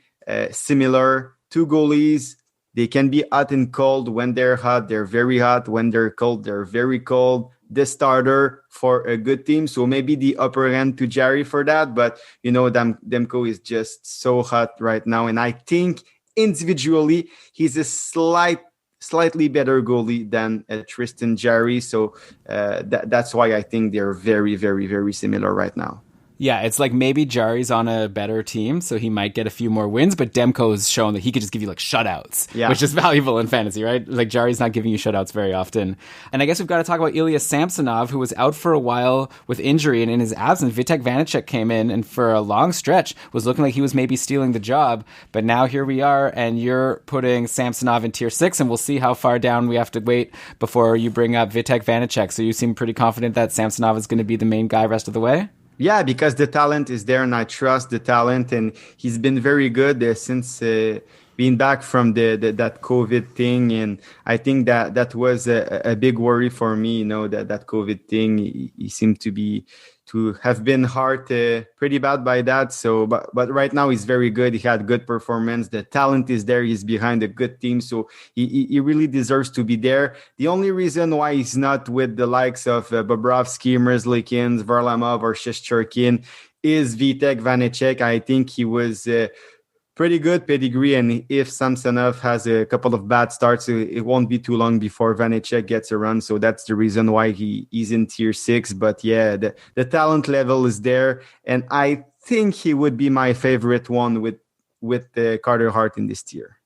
similar. 2 goalies. They can be hot and cold. When they're hot, they're very hot. When they're cold, they're very cold. The starter for a good team. So maybe the upper end to Jari for that. But, Demko is just so hot right now. And I think individually, he's a slightly better goalie than Tristan Jari. So that's why I think they're very, very, very similar right now. Yeah, it's like maybe Jari's on a better team, so he might get a few more wins, but Demko's shown that he could just give you like shutouts, which is valuable in fantasy, right? Like Jari's not giving you shutouts very often. And I guess we've got to talk about Ilya Samsonov, who was out for a while with injury, and in his absence, Vitek Vanacek came in and for a long stretch was looking like he was maybe stealing the job. But now here we are, and you're putting Samsonov in tier 6, and we'll see how far down we have to wait before you bring up Vitek Vanacek. So you seem pretty confident that Samsonov is going to be the main guy rest of the way? Yeah, because the talent is there, and I trust the talent, and he's been very good since being back from that COVID thing, and I think that was a big worry for me. That COVID thing, he seemed to have been hurt pretty bad by that. So, but right now he's very good. He had good performance. The talent is there. He's behind a good team, so he really deserves to be there. The only reason why he's not with the likes of Bobrovsky, Merzlikins, Varlamov, or Shesterkin is Vitek Vanacek. I think he was pretty good pedigree, and if Samsonov has a couple of bad starts, it won't be too long before Vanacek gets a run. So that's the reason why he's in tier 6. But yeah, the talent level is there, and I think he would be my favorite one with Carter Hart in this tier.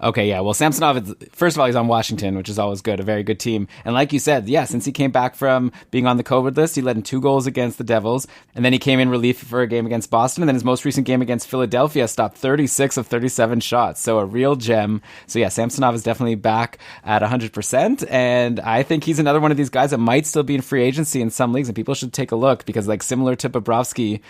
Okay, yeah. Well, Samsonov, first of all, he's on Washington, which is always good, a very good team. And like you said, yeah, since he came back from being on the COVID list, he led in 2 goals against the Devils, and then he came in relief for a game against Boston, and then his most recent game against Philadelphia stopped 36 of 37 shots, so a real gem. So yeah, Samsonov is definitely back at 100%, and I think he's another one of these guys that might still be in free agency in some leagues, and people should take a look, because like similar to Bobrovsky,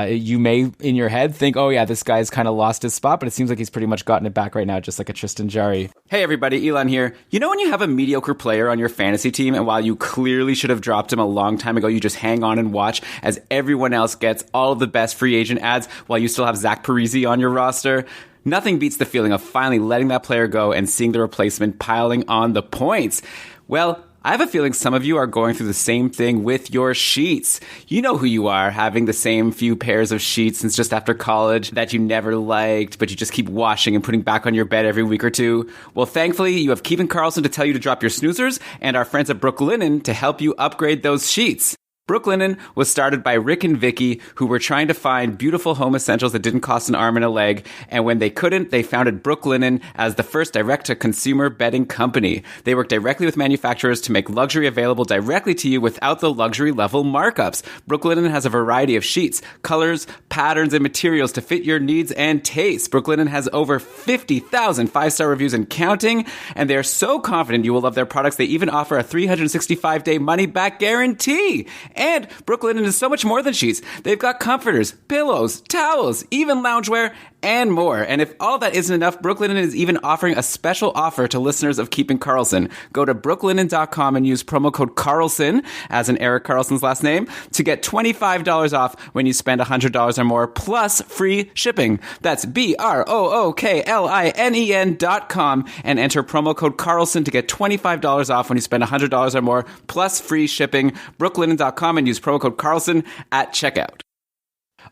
you may in your head think, oh yeah, this guy's kind of lost his spot, but it seems like he's pretty much gotten it back right now, just like a Tristan Jarry. Hey everybody, Elon here. You know when you have a mediocre player on your fantasy team and while you clearly should have dropped him a long time ago, you just hang on and watch as everyone else gets all of the best free agent ads while you still have Zach Parise on your roster? Nothing beats the feeling of finally letting that player go and seeing the replacement piling on the points. Well, I have a feeling some of you are going through the same thing with your sheets. You know who you are, having the same few pairs of sheets since just after college that you never liked, but you just keep washing and putting back on your bed every week or two. Well, thankfully, you have Keevan Karlsson to tell you to drop your snoozers and our friends at Brooklinen to help you upgrade those sheets. Brooklinen was started by Rick and Vicky, who were trying to find beautiful home essentials that didn't cost an arm and a leg. And when they couldn't, they founded Brooklinen as the first direct-to-consumer bedding company. They work directly with manufacturers to make luxury available directly to you without the luxury-level markups. Brooklinen has a variety of sheets, colors, patterns, and materials to fit your needs and tastes. Brooklinen has over 50,000 five-star reviews and counting, and they are so confident you will love their products, they even offer a 365-day money-back guarantee. And Brooklinen is so much more than sheets. They've got comforters, pillows, towels, even loungewear, and more. And if all that isn't enough, Brooklinen is even offering a special offer to listeners of Keeping Karlsson. Go to brooklinen.com and use promo code Karlsson, as in Eric Carlson's last name, to get $25 off when you spend $100 or more, plus free shipping. That's BROOKLINEN.com and enter promo code Karlsson to get $25 off when you spend $100 or more, plus free shipping. Brooklinen.com and use promo code Karlsson at checkout.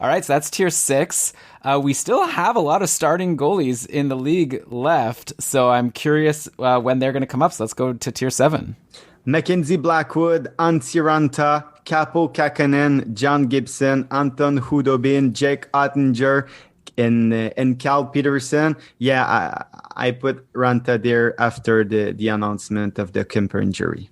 All right, so that's tier 6. We still have a lot of starting goalies in the league left, so I'm curious when they're going to come up. So let's go to tier 7. Mackenzie Blackwood, Antti Ranta, Capo Kakkonen, John Gibson, Anton Hudobin, Jake Ottinger, and Cal Peterson. Yeah, I put Ranta there after the announcement of the Kemper injury.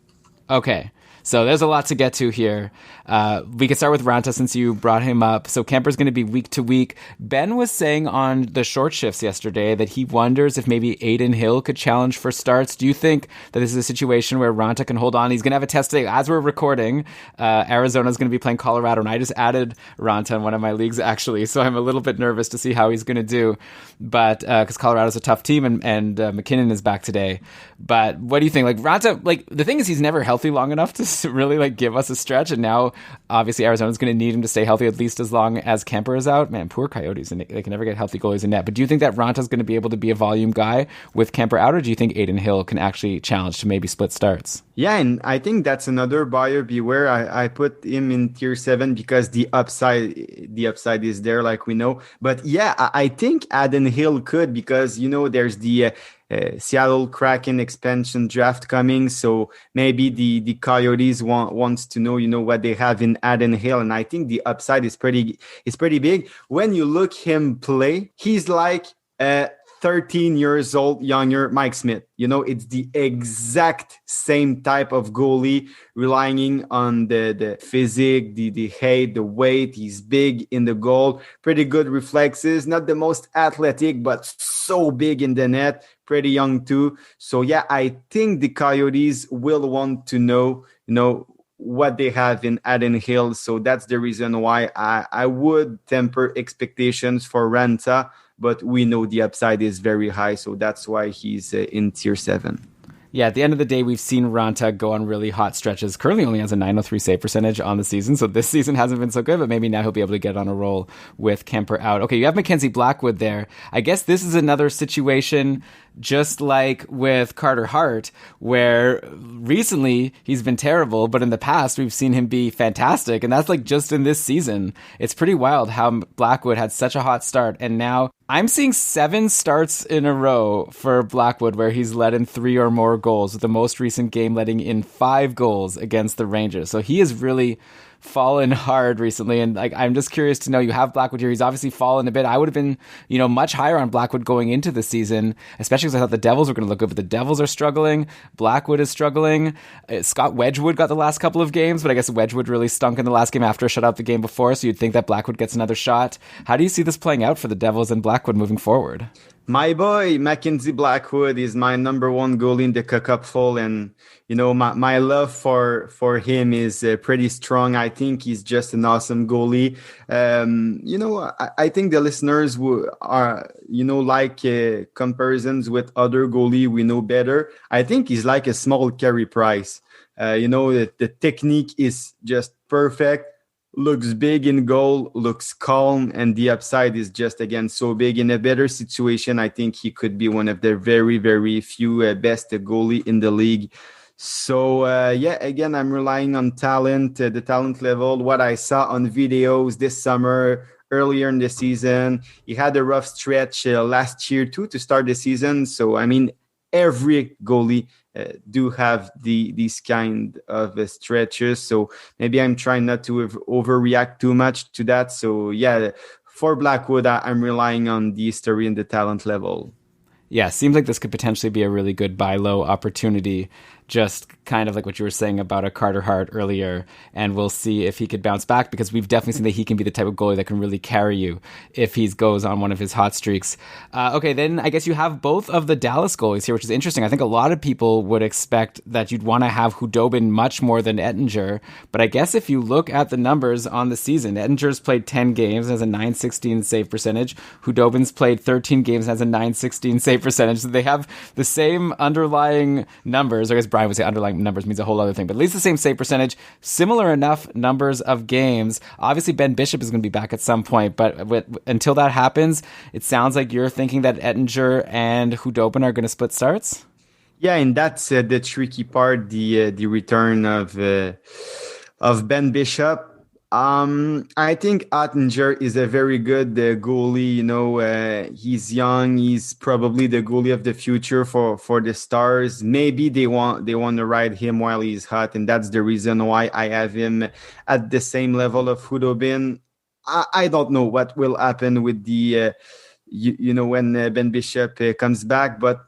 Okay. So there's a lot to get to here. We can start with Ranta since you brought him up. So Kemper's going to be week to week. Ben was saying on the short shifts yesterday that he wonders if maybe Aiden Hill could challenge for starts. Do you think that this is a situation where Ranta can hold on? He's going to have a test today. As we're recording, Arizona's going to be playing Colorado, and I just added Ranta in one of my leagues, actually. So I'm a little bit nervous to see how he's going to do. But because Colorado's a tough team, and McKinnon is back today. But what do you think? Like Ranta, like the thing is he's never healthy long enough to really like give us a stretch, and now obviously Arizona's going to need him to stay healthy at least as long as Kemper is out. Man, poor Coyotes, and they can never get healthy goalies in net. But do you think that Ranta's going to be able to be a volume guy with Kemper out, or do you think Aiden Hill can actually challenge to maybe split starts? Yeah, and I think that's another buyer beware. I put him in tier 7 because the upside is there, like we know. But yeah, I think Aiden Hill could, because there's the Seattle Kraken expansion draft coming, so maybe the Coyotes wants to know what they have in Aiden Hill, and I think the upside is pretty big. When you look him play, he's like 13 years old younger Mike Smith. It's the exact same type of goalie, relying on the physique, the height, the weight. He's big in the goal, pretty good reflexes, not the most athletic, but so big in the net, pretty young too. So yeah, I think the Coyotes will want to know, what they have in Aiden Hill. So that's the reason why I would temper expectations for Ranta, but we know the upside is very high, so that's why he's in tier 7. Yeah, at the end of the day, we've seen Ranta go on really hot stretches. Currently only has a .903 save percentage on the season, so this season hasn't been so good, but maybe now he'll be able to get on a roll with Kemper out. Okay, you have Mackenzie Blackwood there. I guess this is another situation just like with Carter Hart, where recently he's been terrible, but in the past we've seen him be fantastic, and that's like just in this season. It's pretty wild how Blackwood had such a hot start, and now I'm seeing 7 starts in a row for Blackwood where he's let in 3 or more goals, with the most recent game letting in 5 goals against the Rangers. So he has really fallen hard recently, and I'm just curious to know, you have Blackwood here. He's obviously fallen a bit. I would have been much higher on Blackwood going into the season, especially because I thought the Devils were going to look good, but the Devils are struggling. Blackwood is struggling. Scott Wedgwood got the last couple of games, but I guess Wedgwood really stunk in the last game after a shutout the game before, so you'd think that Blackwood gets another shot. How do you see this playing out for the Devils and Blackwood moving forward? My boy, Mackenzie Blackwood, is my number one goalie in the cupful, and my love for him is pretty strong. I think he's just an awesome goalie. I think the listeners are like comparisons with other goalie we know better. I think he's like a small Carey Price. The technique is just perfect, looks big in goal, looks calm, and the upside is just again so big. In a better situation, I think he could be one of the very, very few best goalie in the league. So again, I'm relying on talent, the talent level. What I saw on videos this summer, earlier in the season, he had a rough stretch last year too to start the season. So I mean, every goalie do have these kind of stretches. So maybe I'm trying not to overreact too much to that. So yeah, for Blackwood, I'm relying on the history and the talent level. Yeah, seems like this could potentially be a really good buy low opportunity, just kind of like what you were saying about a Carter Hart earlier. And we'll see if he could bounce back, because we've definitely seen that he can be the type of goalie that can really carry you if he goes on one of his hot streaks. Okay, then I guess you have both of the Dallas goalies here, which is interesting. I think a lot of people would expect that you'd want to have Khudobin much more than Ettinger. But I guess if you look at the numbers on the season, Ettinger's played 10 games, has a .916 save percentage. Khudobin's played 13 games, has a .916 save percentage. So they have the same underlying numbers. I guess Brian would say underlying numbers means a whole other thing, but at least the same save percentage, similar enough numbers of games. Obviously, Ben Bishop is going to be back at some point, but until that happens, it sounds like you're thinking that Ettinger and Khudobin are going to split starts? Yeah, and that's the tricky part, the return of Ben Bishop. I think Ottinger is a very good goalie. He's young. He's probably the goalie of the future for the Stars. Maybe they want to ride him while he's hot, and that's the reason why I have him at the same level of Khudobin. I don't know what will happen with the when Ben Bishop comes back, but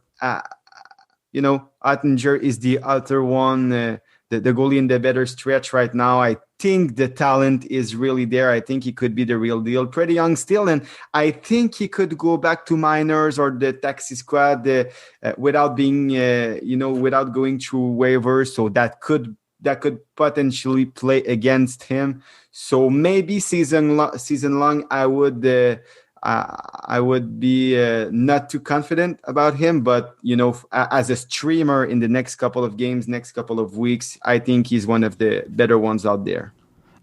Ottinger is the other one, the goalie in the better stretch right now. I think the talent is really there. I think he could be the real deal. Pretty young still, and I think he could go back to minors or the taxi squad without being, without going through waivers. So that could potentially play against him. So maybe season long, I would be not too confident about him, but as a streamer in the next couple of games, next couple of weeks, I think he's one of the better ones out there.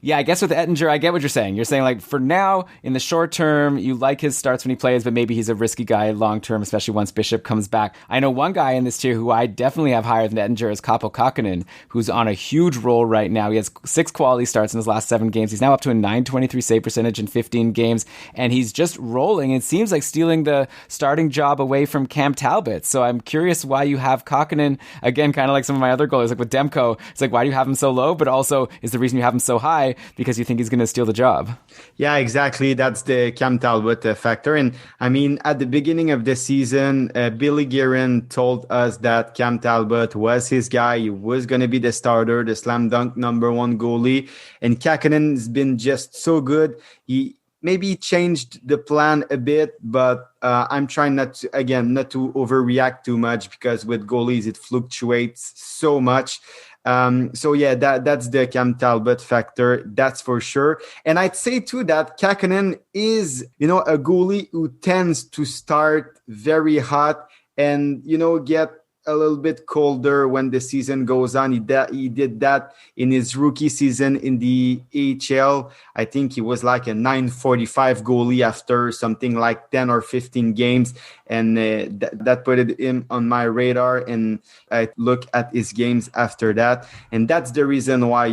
Yeah, I guess with Ettinger, I get what you're saying. You're saying, like, for now, in the short term, you like his starts when he plays, but maybe he's a risky guy long term, especially once Bishop comes back. I know one guy in this tier who I definitely have higher than Ettinger is Kaapo Kähkönen, who's on a huge roll right now. He has 6 quality starts in his last 7 games. He's now up to a .923 save percentage in 15 games, and he's just rolling. It seems like stealing the starting job away from Cam Talbot. So I'm curious why you have Kähkönen, again, kind of like some of my other goalies, like with Demko. It's like, why do you have him so low? But also, is the reason you have him so high because you think he's going to steal the job? Yeah, exactly. That's the Cam Talbot factor. And I mean, at the beginning of the season, Billy Guerin told us that Cam Talbot was his guy. He was going to be the starter, the slam dunk number 1 goalie. And Kähkönen has been just so good. He maybe changed the plan a bit, but I'm trying not to overreact too much, because with goalies, it fluctuates so much. So yeah, that's the Cam Talbot factor, that's for sure. And I'd say too that Kähkönen is, a goalie who tends to start very hot and, get a little bit colder when the season goes on. He did that in his rookie season in the AHL. I think he was like a .945 goalie after something like 10 or 15 games. And that put him on my radar. And I look at his games after that. And that's the reason why,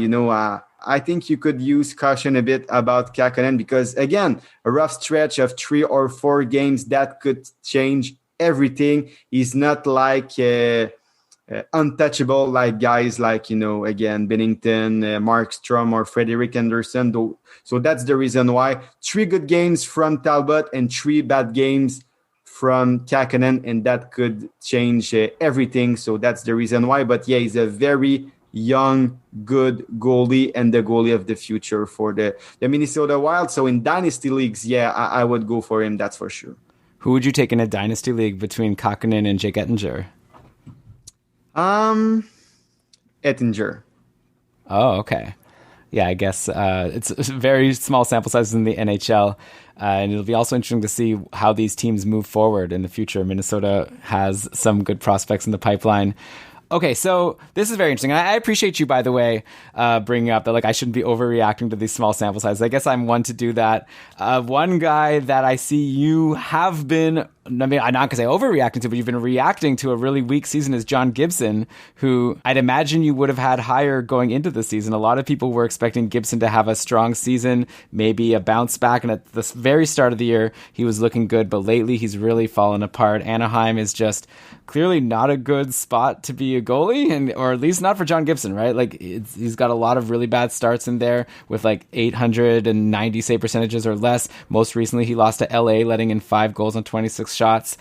I think you could use caution a bit about Kähkönen, because, again, a rough stretch of 3 or 4 games, that could change everything. He's not like untouchable like guys like, again, Bennington, Markstrom, or Frederik Andersen. So that's the reason why 3 good games from Talbot and 3 bad games from Kähkönen, and that could change everything. So that's the reason why. But yeah, he's a very young, good goalie, and the goalie of the future for the Minnesota Wild. So in dynasty leagues, yeah, I would go for him. That's for sure. Who would you take in a dynasty league between Kakkonen and Jake Ettinger? Ettinger. Oh, okay. Yeah, I guess it's a very small sample size in the NHL. And it'll be also interesting to see how these teams move forward in the future. Minnesota has some good prospects in the pipeline. Okay, so this is very interesting. I appreciate you, by the way, bringing up that I shouldn't be overreacting to these small sample sizes. I guess I'm one to do that. One guy that I see you have been, not because I overreacting to, but you've been reacting to a really weak season is John Gibson, who I'd imagine you would have had higher going into the season. A lot of people were expecting Gibson to have a strong season, maybe a bounce back. And at the very start of the year, he was looking good, but lately he's really fallen apart. Anaheim is just clearly not a good spot to be a goalie, or at least not for John Gibson, right? He's got a lot of really bad starts in there with 890 save percentages or less. Most recently, he lost to LA, letting in 5 goals on 26 shots.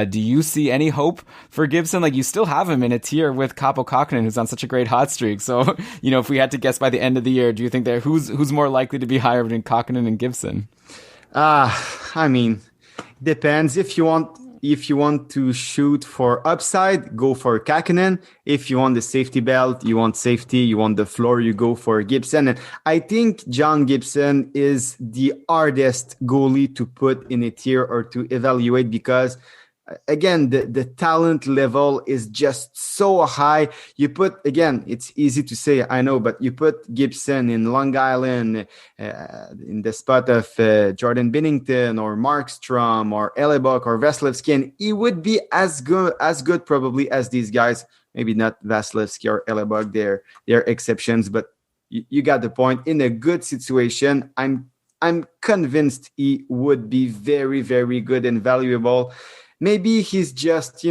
Do you see any hope for Gibson? You still have him in a tier with Kaapo Kakkonen, who's on such a great hot streak. So, if we had to guess by the end of the year, do you think who's more likely to be higher between Kakkonen and Gibson? Depends. If you want to shoot for upside, go for Kakkonen. If you want the safety belt, you want safety, you want the floor, you go for Gibson. And I think John Gibson is the hardest goalie to put in a tier or to evaluate because, again, the talent level is just so high. It's easy to say, I know, but you put Gibson in Long Island in the spot of Jordan Binnington or Markstrom or Hellebuck or Vasilevsky, and he would be as good probably as these guys. Maybe not Vasilevsky or Hellebuck, they're exceptions, but you got the point. In a good situation, I'm convinced he would be very, very good and valuable. Maybe he's just,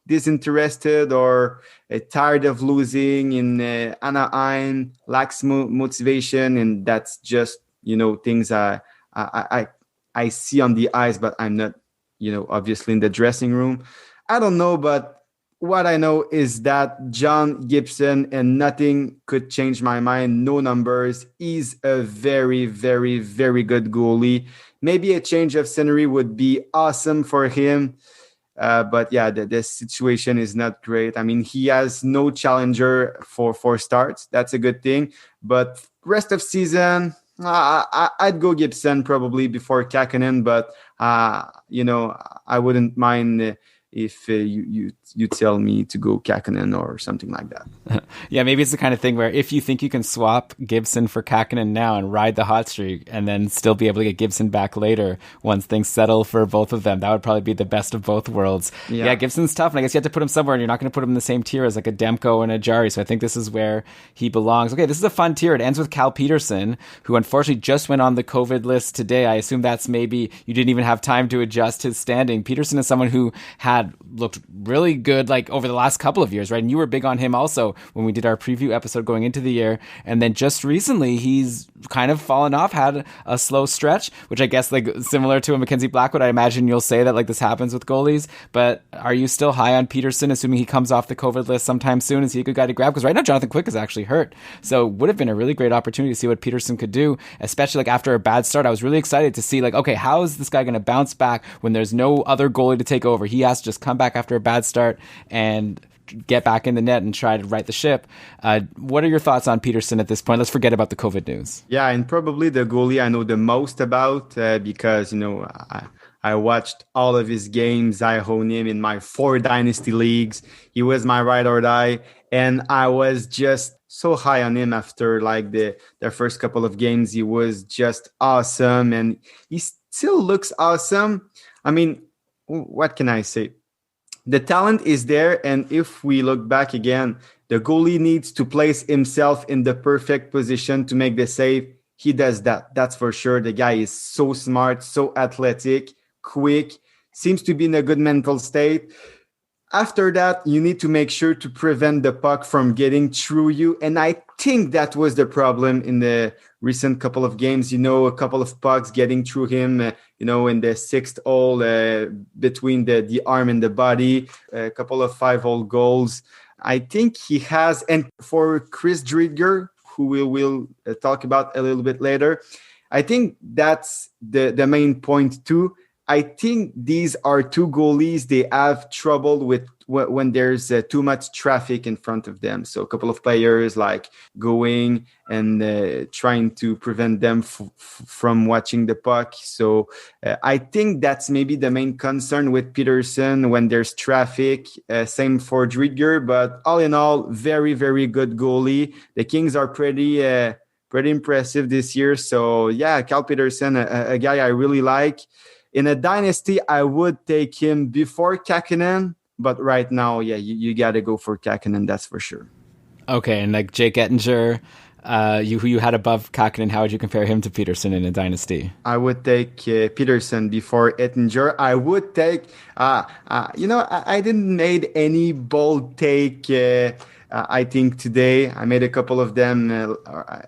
disinterested or tired of losing in Anaheim, lacks motivation, and that's just, things I see on the ice, but I'm not, obviously in the dressing room. I don't know, but what I know is that John Gibson, and nothing could change my mind, no numbers, he's a very, very, very good goalie. Maybe a change of scenery would be awesome for him. But yeah, the situation is not great. He has no challenger for starts. That's a good thing. But rest of season, I'd go Gibson probably before Kakkonen. But I wouldn't mind if you tell me to go Kakkonen or something like that. Yeah, maybe it's the kind of thing where if you think you can swap Gibson for Kakkonen now and ride the hot streak and then still be able to get Gibson back later once things settle for both of them, that would probably be the best of both worlds. Yeah, Gibson's tough, and I guess you have to put him somewhere, and you're not going to put him in the same tier as a Demko and a Jari, so I think this is where he belongs. Okay, this is a fun tier. It ends with Cal Peterson, who unfortunately just went on the COVID list today. I assume that's maybe you didn't even have time to adjust his standing. Peterson is someone who had looked really good over the last couple of years, right? And you were big on him also when we did our preview episode going into the year. And then just recently, he's kind of fallen off, had a slow stretch, which I guess similar to a Mackenzie Blackwood, I imagine you'll say that this happens with goalies. But are you still high on Peterson, assuming he comes off the COVID list sometime soon? Is he a good guy to grab? Because right now, Jonathan Quick is actually hurt. So it would have been a really great opportunity to see what Peterson could do, especially after a bad start. I was really excited to see okay, how is this guy going to bounce back when there's no other goalie to take over? He has to just come back after a bad start and get back in the net and try to right the ship. What are your thoughts on Peterson at this point? Let's forget about the COVID news. Yeah, and probably the goalie I know the most about because, I watched all of his games. I own him in my 4 dynasty leagues. He was my ride or die, and I was just so high on him after their first couple of games. He was just awesome, and he still looks awesome. What can I say? The talent is there, and if we look back again, the goalie needs to place himself in the perfect position to make the save. He does that. That's for sure. The guy is so smart, so athletic, quick, seems to be in a good mental state. After that, you need to make sure to prevent the puck from getting through you. And I think that was the problem in the recent couple of games. A couple of pucks getting through him, in the 6th hole between the arm and the body, a couple of 5-hole goals. I think he has, and for Chris Driedger, who we will talk about a little bit later, I think that's the main point too. I think these are two goalies. They have trouble with when there's too much traffic in front of them. So a couple of players like going and trying to prevent them from watching the puck. So I think that's maybe the main concern with Peterson when there's traffic. Same for Driedger, but all in all, very, very good goalie. The Kings are pretty impressive this year. So yeah, Cal Peterson, a guy I really like. In a dynasty, I would take him before Kakkonen, but right now, yeah, you got to go for Kakkonen, that's for sure. Okay, and like Jake Ettinger, who you had above Kakkonen, how would you compare him to Peterson in a dynasty? I would take Peterson before Ettinger. I would take, I didn't made any bold take. I think today I made a couple of them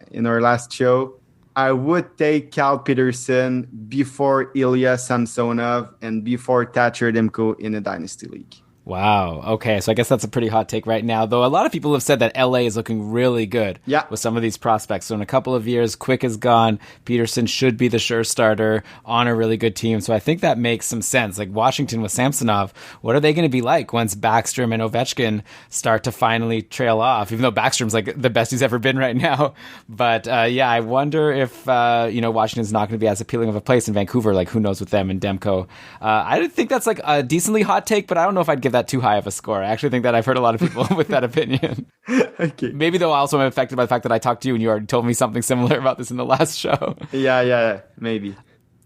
in our last show. I would take Cal Peterson before Ilya Samsonov and before Thatcher Demko in a dynasty league. Wow. Okay. So I guess that's a pretty hot take right now, though a lot of people have said that LA is looking really good with some of these prospects. So in a couple of years, Quick is gone. Peterson should be the sure starter on a really good team. So I think that makes some sense. Like Washington with Samsonov, what are they going to be like once Backstrom and Ovechkin start to finally trail off? Even though Backstrom's like the best he's ever been right now. But I wonder if, Washington's not going to be as appealing of a place in Vancouver. Like who knows with them and Demko. I think that's like a decently hot take, but I don't know if I'd give that too high of a score. I actually think that I've heard a lot of people with that opinion. Okay. Maybe though also I'm affected by the fact that I talked to you and you already told me something similar about this in the last show. Yeah, maybe.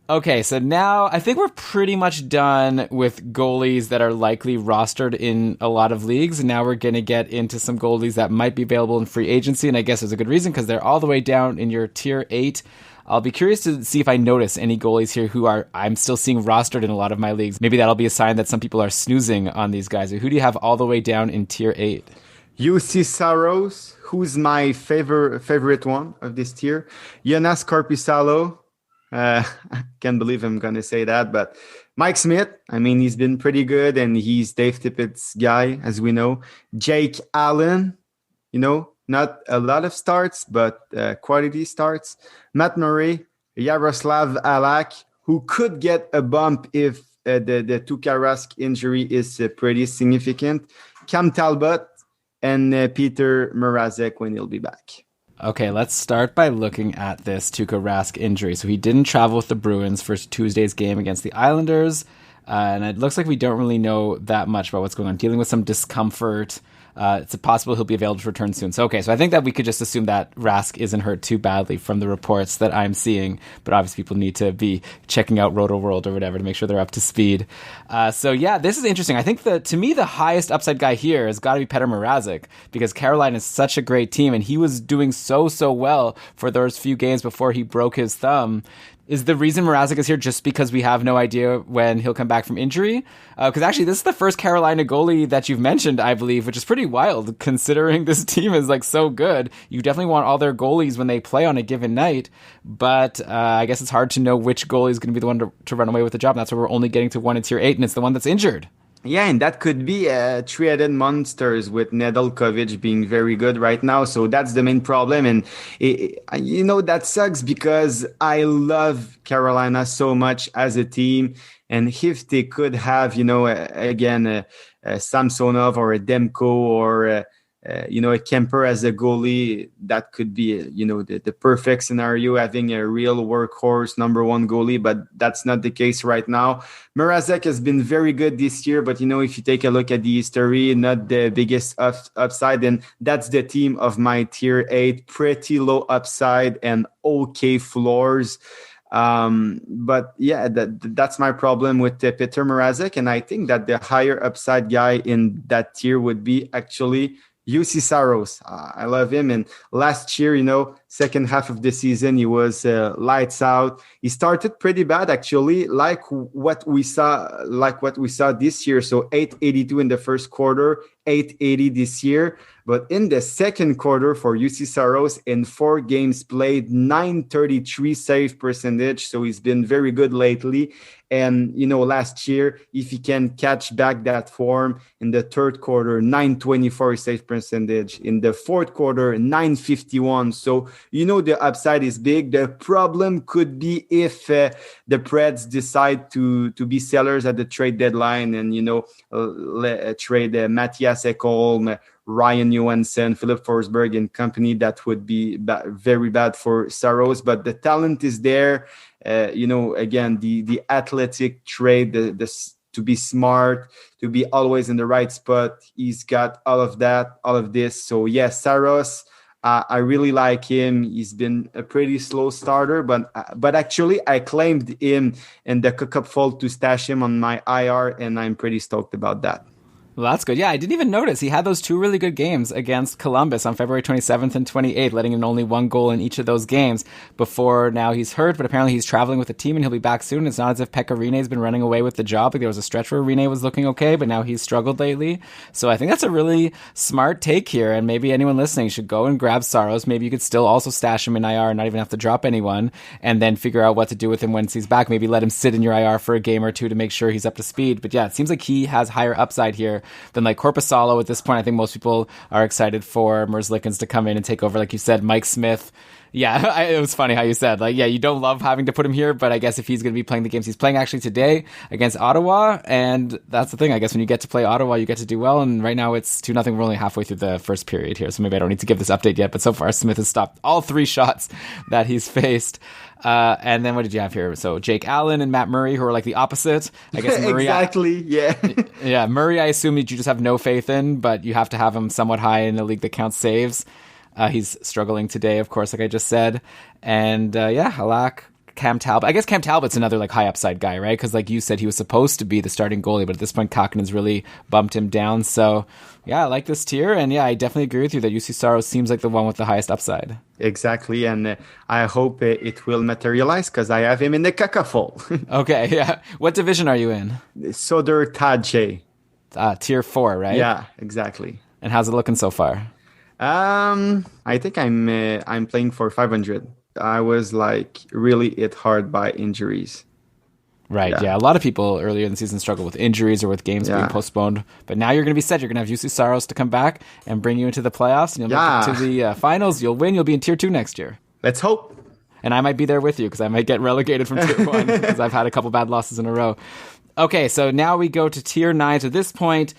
Okay, so now I think we're pretty much done with goalies that are likely rostered in a lot of leagues. And now we're going to get into some goalies that might be available in free agency. And I guess there's a good reason because they're all the way down in your tier 8. I'll be curious to see if I notice any goalies here who I'm still seeing rostered in a lot of my leagues. Maybe that'll be a sign that some people are snoozing on these guys. Who do you have all the way down in tier 8? UC Saros, who's my favorite one of this tier. Jonas Korpisalo. I can't believe I'm going to say that, but Mike Smith, I mean, he's been pretty good, and he's Dave Tippett's guy, as we know. Jake Allen, not a lot of starts, but quality starts. Matt Murray, Yaroslav Alak, who could get a bump if the Tuukka Rask injury is pretty significant. Cam Talbot and Peter Mrazek when he'll be back. Okay, let's start by looking at this Tuukka Rask injury. So he didn't travel with the Bruins for Tuesday's game against the Islanders, and it looks like we don't really know that much about what's going on. Dealing with some discomfort. It's possible he'll be available to return soon. So I think that we could just assume that Rask isn't hurt too badly from the reports that I'm seeing. But obviously people need to be checking out Roto World or whatever to make sure they're up to speed. This is interesting. I think to me, the highest upside guy here has got to be Petr Mrazek because Carolina is such a great team and he was doing so well for those few games before he broke his thumb. Is the reason Mrazek is here just because we have no idea when he'll come back from injury? Because actually, this is the first Carolina goalie that you've mentioned, I believe, which is pretty wild considering this team is like so good. You definitely want all their goalies when they play on a given night, but I guess it's hard to know which goalie is going to be the one to run away with the job. And that's why we're only getting to one in tier 8, and it's the one that's injured. Yeah, and that could be three-headed monsters with Nedeljkovic being very good right now. So that's the main problem. And, that sucks because I love Carolina so much as a team. And if they could have, a Samsonov or a Demko or, a Kemper as a goalie, that could be, the perfect scenario, having a real workhorse number one goalie, but that's not the case right now. Mrazek has been very good this year, but, if you take a look at the history, not the biggest upside, and that's the team of my tier 8, pretty low upside and okay floors. But yeah, that's my problem with Petr Mrazek, and I think that the higher upside guy in that tier would be actually UC Saros. I love him. And last year, second half of the season, he was lights out. He started pretty bad, actually, like what we saw this year. So 882 in the first quarter, 880 this year. But in the second quarter for UC Saros, in 4 games played, 933 save percentage. So he's been very good lately. And, last year, if he can catch back that form in the third quarter, 924 save percentage. In the fourth quarter, 951. So the upside is big. The problem could be if the Preds decide to be sellers at the trade deadline and, trade Matthias Ekholm, Ryan Johansson, Philip Forsberg and company. That would be very bad for Saros, but the talent is there. Again, the athletic trade, to be smart, to be always in the right spot. He's got all of that, all of this. So yes, Saros, I really like him. He's been a pretty slow starter, but actually I claimed him in the Cup Fold to stash him on my IR, and I'm pretty stoked about that. Well, that's good. Yeah, I didn't even notice. He had those two really good games against Columbus on February 27th and 28th, letting in only one goal in each of those games before now he's hurt, but apparently he's traveling with the team and he'll be back soon. It's not as if Pekka Rinne's been running away with the job. Like there was a stretch where Rinne was looking okay, but now he's struggled lately. So I think that's a really smart take here, and maybe anyone listening should go and grab Saros. Maybe you could still also stash him in IR and not even have to drop anyone, and then figure out what to do with him once he's back. Maybe let him sit in your IR for a game or two to make sure he's up to speed. But yeah, it seems like he has higher upside here than like Korpisalo. At this point, I think most people are excited for Merzlikins to come in and take over, like you said, Mike Smith. Yeah, it was funny how you said, like, yeah, you don't love having to put him here, but I guess if he's going to be playing the games he's playing actually today against Ottawa, and that's the thing, I guess when you get to play Ottawa, you get to do well, and right now it's 2-0. We're only halfway through the first period here, so maybe I don't need to give this update yet, but so far Smith has stopped all 3 shots that he's faced. And then what did you have here? So Jake Allen and Matt Murray, who are like the opposite. I guess Murray. Exactly, yeah. Yeah, Murray, I assume that you just have no faith in, but you have to have him somewhat high in the league that counts saves. He's struggling today, of course, like I just said. And Halak, Cam Talbot. I guess Cam Talbot's another like high upside guy, right? Because like you said, he was supposed to be the starting goalie, but at this point, Kakinen's really bumped him down. So yeah, I like this tier. And yeah, I definitely agree with you that UC Saros seems like the one with the highest upside. Exactly. And I hope it will materialize because I have him in the Kakafol. Okay, yeah. What division are you in? Soder Tadje. Tier 4, right? Yeah, exactly. And how's it looking so far? I think I'm playing for 500. I was like really hit hard by injuries. Right, yeah. A lot of people earlier in the season struggle with injuries or with games being postponed. But now you're going to be set. You're going to have UC Saros to come back and bring you into the playoffs. And you'll make it to the finals. You'll win. You'll be in Tier 2 next year. Let's hope. And I might be there with you because I might get relegated from Tier 1 because I've had a couple bad losses in a row. Okay, so now we go to Tier 9. To this point,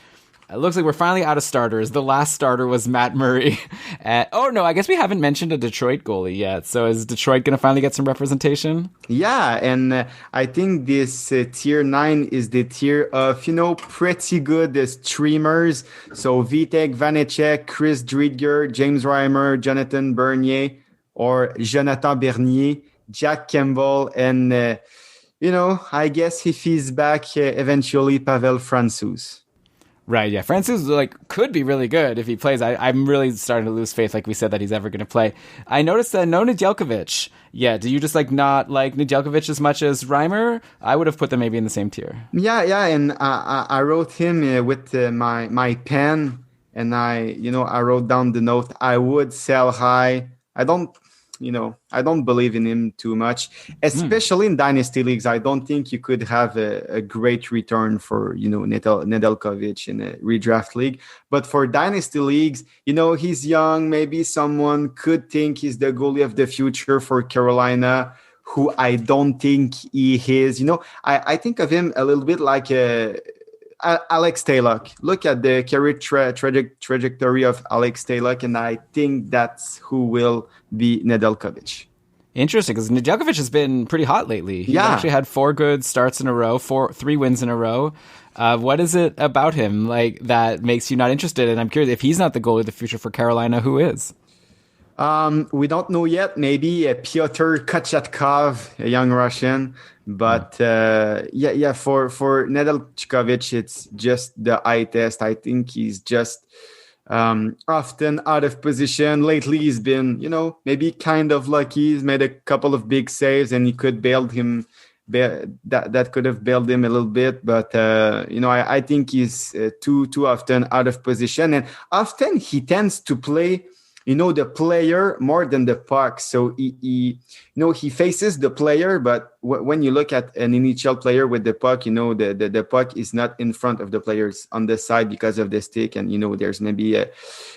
it looks like we're finally out of starters. The last starter was Matt Murray. I guess we haven't mentioned a Detroit goalie yet. So is Detroit going to finally get some representation? Yeah, and I think this Tier 9 is the tier of, pretty good streamers. So Vitek, Vanecek, Chris Driedger, James Reimer, Jonathan Bernier, or Jonathan Bernier, Jack Campbell, and, I guess if he's back, eventually Pavel Francouz. Right, yeah. Francis could be really good if he plays. I'm really starting to lose faith, like we said, that he's ever going to play. I noticed that no Nedeljkovic. Yeah, do you just not like Nedeljkovic as much as Reimer? I would have put them maybe in the same tier. Yeah, and I wrote him with my pen, and I wrote down the note. I would sell high. I don't believe in him too much, especially in dynasty leagues. I don't think you could have a great return for, Nedeljkovic in a redraft league. But for dynasty leagues, he's young. Maybe someone could think he's the goalie of the future for Carolina, who I don't think he is. I think of him a little bit like Alex Taylor. Look at the career trajectory of Alex Taylor, and I think that's who will be Nedeljkovic. Interesting, because Nedeljkovic has been pretty hot lately. He actually had 4 good starts in a row, 3 wins in a row. What is it about him that makes you not interested? And I'm curious, if he's not the goalie of the future for Carolina, who is? We don't know yet. Maybe Pyotr Kochatkov, a young Russian. But for Nedeljkovic, it's just the eye test. I think he's just often out of position. Lately, he's been, maybe kind of lucky. He's made a couple of big saves, and he could bailed him. That could have bailed him a little bit. But I think he's too often out of position, and often he tends to play the player more than the puck. So he faces the player, but when you look at an NHL player with the puck, the puck is not in front of the players on the side because of the stick, and there's maybe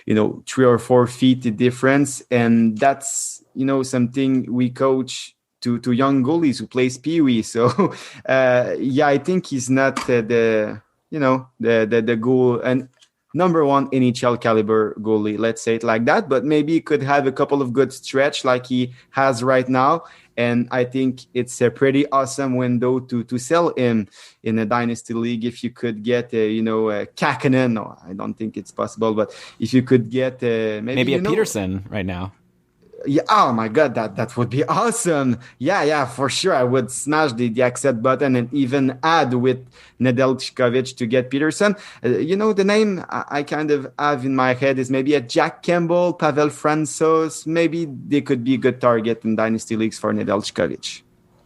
3 or 4 feet difference, and that's something we coach to young goalies who plays Pee-wee. So I think he's not the goal and number one NHL caliber goalie, let's say it like that, but maybe he could have a couple of good stretch like he has right now. And I think it's a pretty awesome window to sell him in a dynasty league. If you could get a Kakkonen, no, I don't think it's possible, but if you could get maybe a Peterson right now. Yeah. Oh my God, that would be awesome. Yeah, for sure. I would smash the accept button and even add with Nadeau to get Peterson. The name I kind of have in my head is maybe a Jack Campbell, Pavel Francouz. Maybe they could be a good target in dynasty leagues for Nadeau.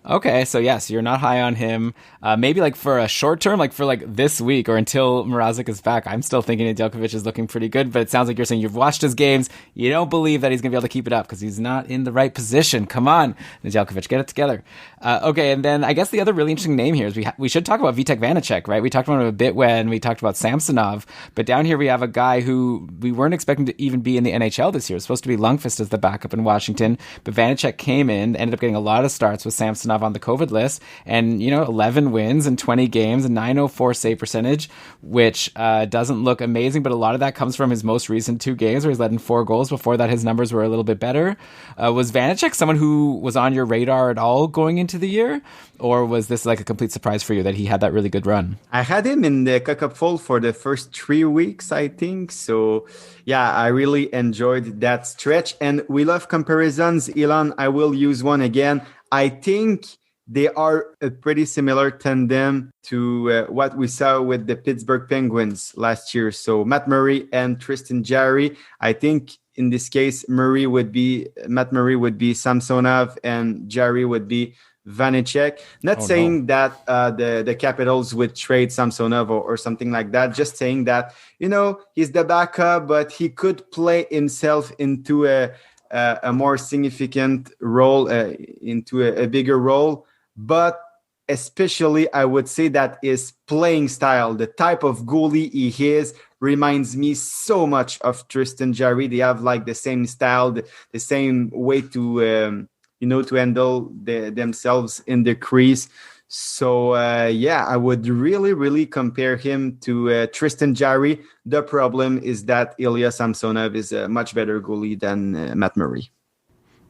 Okay, so yes, you're not high on him. Maybe like for a short term, like for like this week or until Mrazek is back, I'm still thinking Nedeljkovic is looking pretty good, but it sounds like you're saying you've watched his games. You don't believe that he's going to be able to keep it up because he's not in the right position. Come on, Nedeljkovic, get it together. Okay, and then I guess the other really interesting name here is we should talk about Vitek Vanacek, right? We talked about him a bit when we talked about Samsonov, but down here we have a guy who we weren't expecting to even be in the NHL this year. It's supposed to be Lundqvist as the backup in Washington, but Vanacek came in, ended up getting a lot of starts with Samsonov on the COVID list, and 11 wins in 20 games, a .904 save percentage, which doesn't look amazing, but a lot of that comes from his most recent 2 games where he's led in 4 goals. Before that, his numbers were a little bit better. Was Vanacek someone who was on your radar at all going into the year, or was this like a complete surprise for you that he had that really good run? I had him in the Cup fold for the first 3 weeks, I think. So yeah, I really enjoyed that stretch, and we love comparisons. Elon, I will use one again. I think they are a pretty similar tandem to what we saw with the Pittsburgh Penguins last year. So Matt Murray and Tristan Jarry. I think in this case, Matt Murray would be Samsonov and Jarry would be Vanacek. Not saying that the Capitals would trade Samsonov or something like that. Just saying that, he's the backup, but he could play himself into a more significant role, into a bigger role. But especially, I would say that his playing style, the type of goalie he is, reminds me so much of Tristan Jarry. They have like the same style, the same way to to handle themselves in the crease. So I would really, really compare him to Tristan Jarry. The problem is that Ilya Samsonov is a much better goalie than Matt Murray.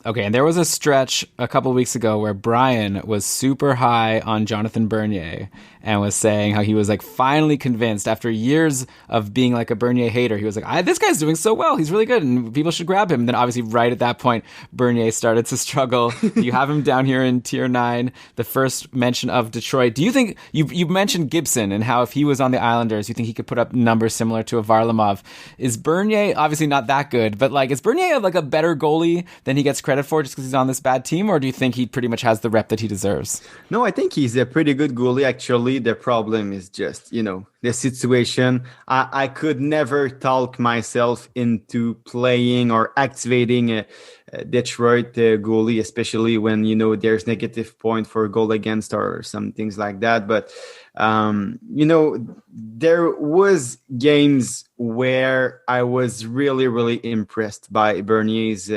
Okay, and there was a stretch a couple of weeks ago where Brian was super high on Jonathan Bernier and was saying how he was like finally convinced after years of being like a Bernier hater. He was like, this guy's doing so well. He's really good and people should grab him. And then obviously right at that point, Bernier started to struggle. You have him down here in tier 9, the first mention of Detroit. Do you think, you mentioned Gibson and how if he was on the Islanders, you think he could put up numbers similar to a Varlamov. Is Bernier obviously not that good, but like, is Bernier like a better goalie than he gets credit for just because he's on this bad team, or do you think he pretty much has the rep that he deserves? No, I think he's a pretty good goalie, actually. The problem is just, the situation. I could never talk myself into playing or activating a Detroit goalie, especially when, there's negative point for goal against or some things like that. But, there was games where I was really, really impressed by Bernier's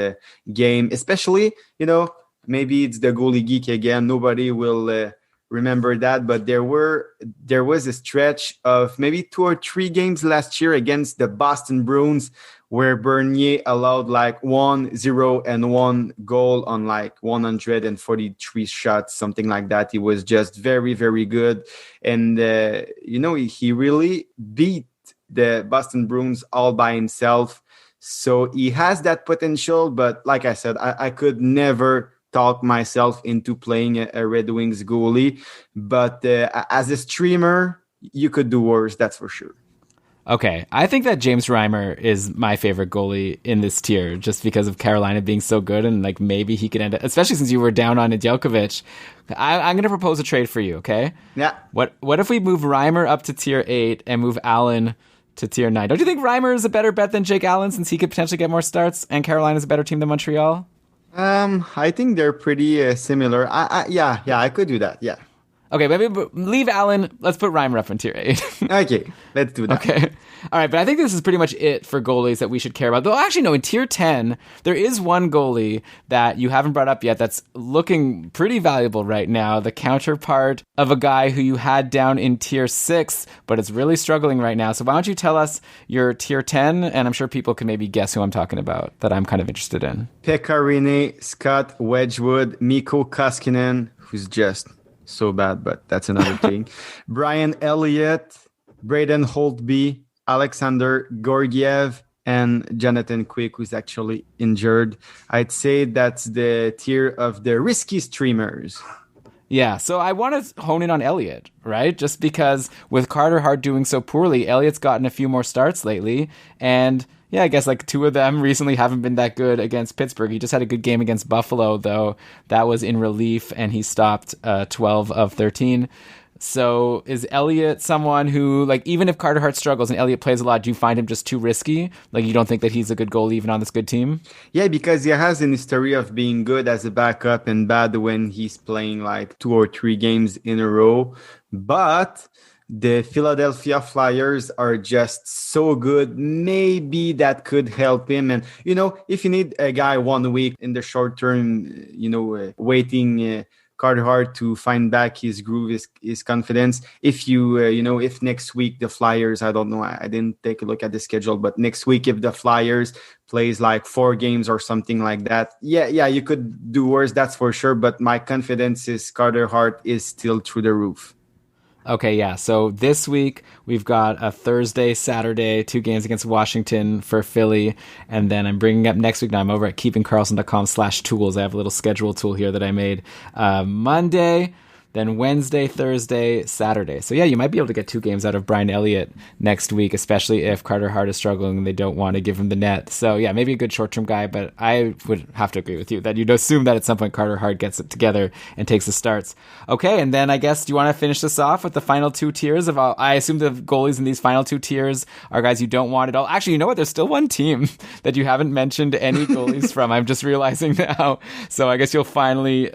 game, especially, maybe it's the goalie geek again. Nobody will remember that, but there was a stretch of maybe 2 or 3 games last year against the Boston Bruins where Bernier allowed like 1-0 and 1 goal on like 143 shots, something like that. He was just very, very good. And, he really beat the Boston Bruins all by himself. So he has that potential. But like I said, I could never talk myself into playing a Red Wings goalie. But as a streamer, you could do worse, that's for sure. Okay, I think that James Reimer is my favorite goalie in this tier just because of Carolina being so good and like maybe he could end up, especially since you were down on Nedeljkovic. I'm going to propose a trade for you, okay? Yeah. What if we move Reimer up to tier 8 and move Allen to tier 9. Don't you think Reimer is a better bet than Jake Allen since he could potentially get more starts and Carolina's a better team than Montreal? I think they're pretty similar. Yeah, I could do that. Yeah. Okay, maybe leave Allen. Let's put Reimer up in tier 8. Okay, let's do that. Okay. All right, but I think this is pretty much it for goalies that we should care about. Though, actually, no, in tier 10, there is one goalie that you haven't brought up yet that's looking pretty valuable right now, the counterpart of a guy who you had down in tier 6, but is really struggling right now. So why don't you tell us your tier 10, and I'm sure people can maybe guess who I'm talking about that I'm kind of interested in. Pekka Rinne, Scott Wedgwood, Mikko Koskinen, who's just so bad, but that's another thing. Brian Elliott, Braden Holtby, Alexander Gorgiev, and Jonathan Quick, who's actually injured. I'd say that's the tier of the risky streamers. Yeah, so I want to hone in on Elliott, right? Just because with Carter Hart doing so poorly, Elliott's gotten a few more starts lately, and yeah, I guess like 2 of them recently haven't been that good against Pittsburgh. He just had a good game against Buffalo, though. That was in relief, and he stopped 12 of 13. So is Elliott someone who, like, even if Carter Hart struggles and Elliott plays a lot, do you find him just too risky? Like, you don't think that he's a good goalie even on this good team? Yeah, because he has an history of being good as a backup and bad when he's playing like 2 or 3 games in a row. But the Philadelphia Flyers are just so good. Maybe that could help him. And, if you need a guy 1 week in the short term, waiting Carter Hart to find back his groove, his confidence. If if next week the Flyers, I don't know, I didn't take a look at the schedule, but next week if the Flyers plays like 4 games or something like that, yeah, you could do worse, that's for sure. But my confidence is Carter Hart is still through the roof. Okay, yeah. So this week we've got a Thursday, Saturday, 2 games against Washington for Philly. And then I'm bringing up next week. Now I'm over at keepingkarlsson.com/tools. I have a little schedule tool here that I made. Monday, then Wednesday, Thursday, Saturday. So yeah, you might be able to get 2 games out of Brian Elliott next week, especially if Carter Hart is struggling and they don't want to give him the net. So yeah, maybe a good short-term guy, but I would have to agree with you that you'd assume that at some point Carter Hart gets it together and takes the starts. Okay, and then I guess, do you want to finish this off with the final 2 tiers of all? I assume the goalies in these final 2 tiers are guys you don't want at all. Actually, you know what? There's still one team that you haven't mentioned any goalies from. I'm just realizing now. So I guess you'll finally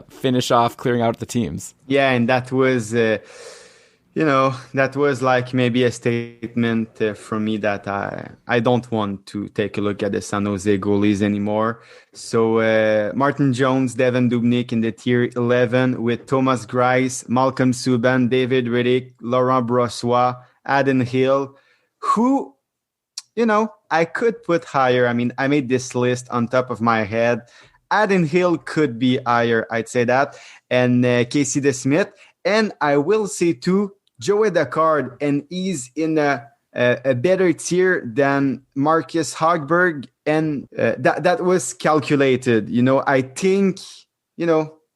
finish off clearing out the teams. Yeah, and that was, that was like maybe a statement from me that I don't want to take a look at the San Jose goalies anymore. So Martin Jones, Devin Dubnyk in the tier 11 with Thomas Greiss, Malcolm Subban, David Riddick, Laurent Brossoit, Adam Hill, who, I could put higher. I mean, I made this list on top of my head. Adam Hill could be higher, I'd say that. And Casey DeSmith. And I will say too, Joey Daccord, and he's in a better tier than Marcus Hogberg. And that was calculated. I think,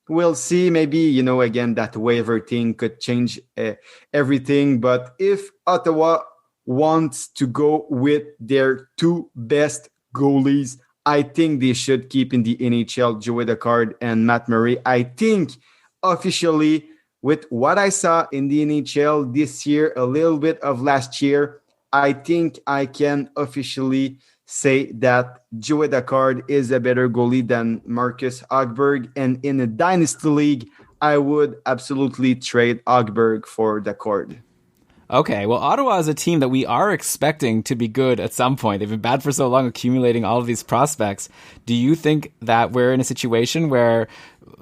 we'll see. Maybe, again, that waiver thing could change everything. But if Ottawa wants to go with their 2 best goalies, I think they should keep in the NHL Joey Daccord and Matt Murray. I think officially, with what I saw in the NHL this year, a little bit of last year, I think I can officially say that Joey Daccord is a better goalie than Marcus Hogberg. And in a dynasty league, I would absolutely trade Hogberg for Daccord. Okay, well, Ottawa is a team that we are expecting to be good at some point. They've been bad for so long, accumulating all of these prospects. Do you think that we're in a situation where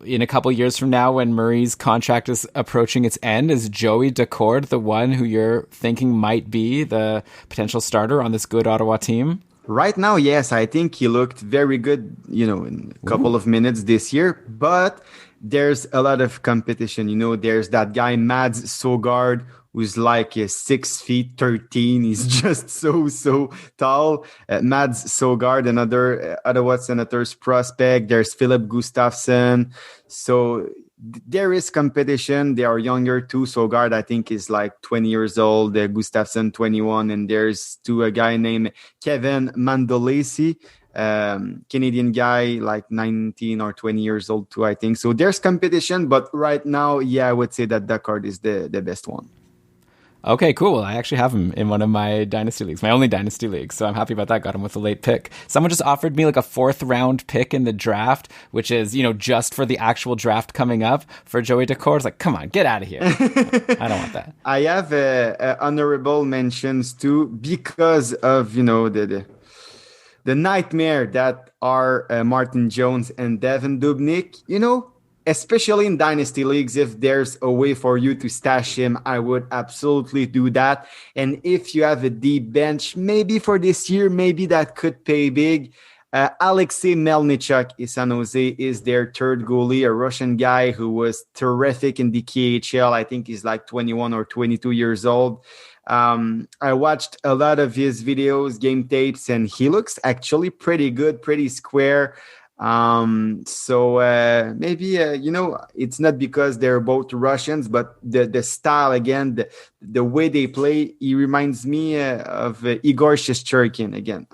in a couple years from now, when Murray's contract is approaching its end, is Joey Daccord the one who you're thinking might be the potential starter on this good Ottawa team? Right now, yes, I think he looked very good, in a couple of minutes this year, but there's a lot of competition. There's that guy, Mads Sogard, who's like 6'13". He's just so tall. Mads Sogard, another Ottawa Senators prospect. There's Philip Gustafsson. So there is competition. They are younger too. Sogard, I think, is like 20 years old. Gustafsson, 21. And there's a guy named Kevin Mandolesi, Canadian guy, like 19 or 20 years old too, I think. So there's competition. But right now, yeah, I would say that Daccord is the best one. Okay, cool. I actually have him in one of my dynasty leagues, my only dynasty league. So I'm happy about that. Got him with a late pick. Someone just offered me like a 4th round pick in the draft, which is, just for the actual draft coming up for Joey Daccord. It's like, come on, get out of here. I don't want that. I have honorable mentions too because of, the nightmare that are Martin Jones and Devin Dubnyk, especially in dynasty leagues. If there's a way for you to stash him, I would absolutely do that. And if you have a deep bench, maybe for this year, maybe that could pay big. Alexei Melnichuk in San Jose is their 3rd goalie, a Russian guy who was terrific in the KHL. I think he's like 21 or 22 years old. I watched a lot of his videos, game tapes, and he looks actually pretty good, pretty square. So maybe, it's not because they're both Russians, but the style, again, the way they play, he reminds me of Igor Shesterkin again.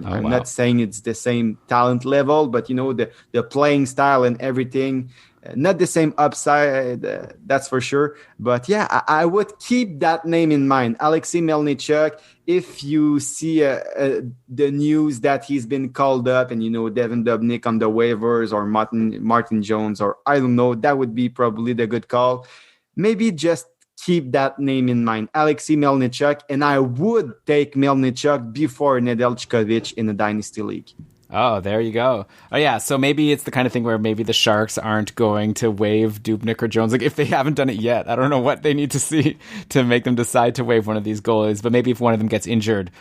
I'm not saying it's the same talent level, but, the playing style and everything. Not the same upside, that's for sure. But yeah, I would keep that name in mind. Alexei Melnichuk, if you see the news that he's been called up and, Devin Dubnyk on the waivers or Martin Jones, or I don't know, that would be probably the good call. Maybe just keep that name in mind, Alexei Melnichuk. And I would take Melnichuk before Nedeljkovic in a dynasty league. Oh, there you go. Oh, yeah. So maybe it's the kind of thing where maybe the Sharks aren't going to waive Dubnyk or Jones. Like, if they haven't done it yet, I don't know what they need to see to make them decide to waive one of these goalies. But maybe if one of them gets injured,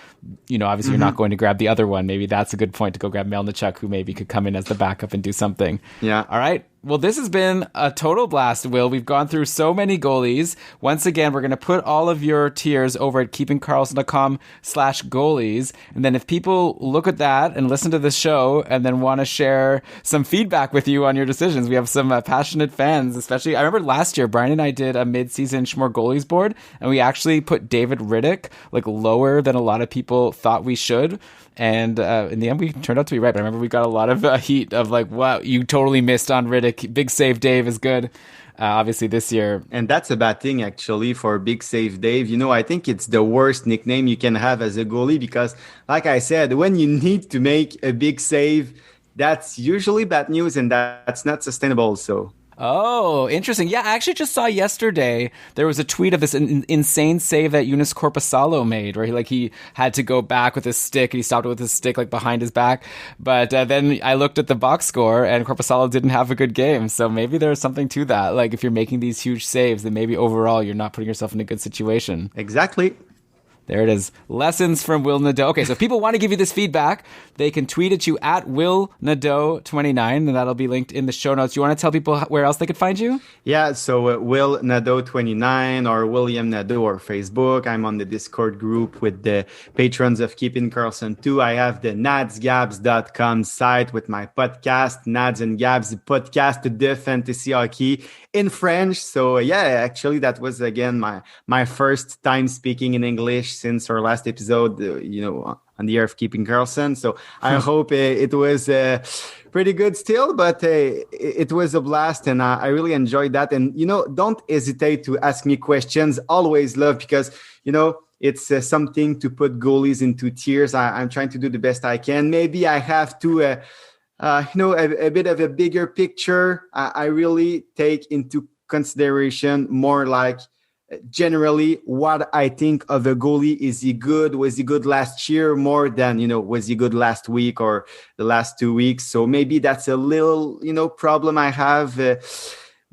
obviously you're not going to grab the other one. Maybe that's a good point to go grab Melnichuk, who maybe could come in as the backup and do something. Yeah. All right. Well, this has been a total blast, Will. We've gone through so many goalies. Once again, we're going to put all of your tiers over at keepingkarlsson.com/goalies. And then if people look at that and listen to this show and then want to share some feedback with you on your decisions, we have some passionate fans, especially. I remember last year, Brian and I did a mid-season Smörgoåliesbord, and we actually put David Riddick like lower than a lot of people thought we should. And in the end, we turned out to be right. But I remember we got a lot of heat of like, wow, you totally missed on Riddick. Big Save Dave is good. Obviously this year. And that's a bad thing, actually, for Big Save Dave. I think it's the worst nickname you can have as a goalie because, like I said, when you need to make a big save, that's usually bad news and that's not sustainable. So. Oh, interesting. Yeah, I actually just saw yesterday there was a tweet of this insane save that Younes Korpisalo made where he had to go back with his stick and he stopped it with his stick like behind his back. But then I looked at the box score and Korpisalo didn't have a good game. So maybe there's something to that. Like if you're making these huge saves, then maybe overall you're not putting yourself in a good situation. Exactly. There it is. Lessons from Will Nadeau. Okay, so if people want to give you this feedback, they can tweet at you at Will Nadeau29, and that'll be linked in the show notes. You want to tell people where else they could find you? Yeah, so Will Nadeau29 or William Nadeau or Facebook. I'm on the Discord group with the patrons of Keeping Karlsson too. I have the nadsgabs.com site with my podcast, Nads and Gabs, podcast de fantasy hockey in French. So yeah, actually that was again my first time speaking in English since our last episode, on the air of Keeping Karlsson. So I hope it was pretty good still, but it was a blast and I really enjoyed that. And, don't hesitate to ask me questions. Always love because, it's something to put goalies into tiers. I'm trying to do the best I can. Maybe I have to, a bit of a bigger picture. I really take into consideration more like generally what I think of a goalie. Is he good? Was he good last year more than, was he good last week or the last 2 weeks? So maybe that's a little, problem I have.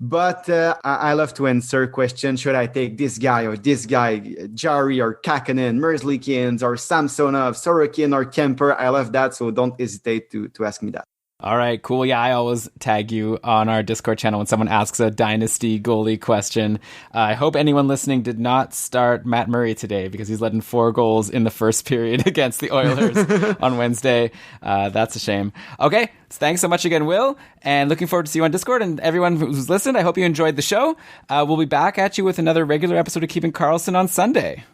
But I love to answer questions. Should I take this guy or this guy, Jari or Kakkonen, Merzlikins or Samsonov, Sorokin or Kemper? I love that. So don't hesitate to ask me that. All right, cool. Yeah, I always tag you on our Discord channel when someone asks a dynasty goalie question. I hope anyone listening did not start Matt Murray today because he's letting 4 goals in the first period against the Oilers on Wednesday. That's a shame. Okay, thanks so much again, Will, and looking forward to see you on Discord. And everyone who's listened, I hope you enjoyed the show. We'll be back at you with another regular episode of Keeping Karlsson on Sunday.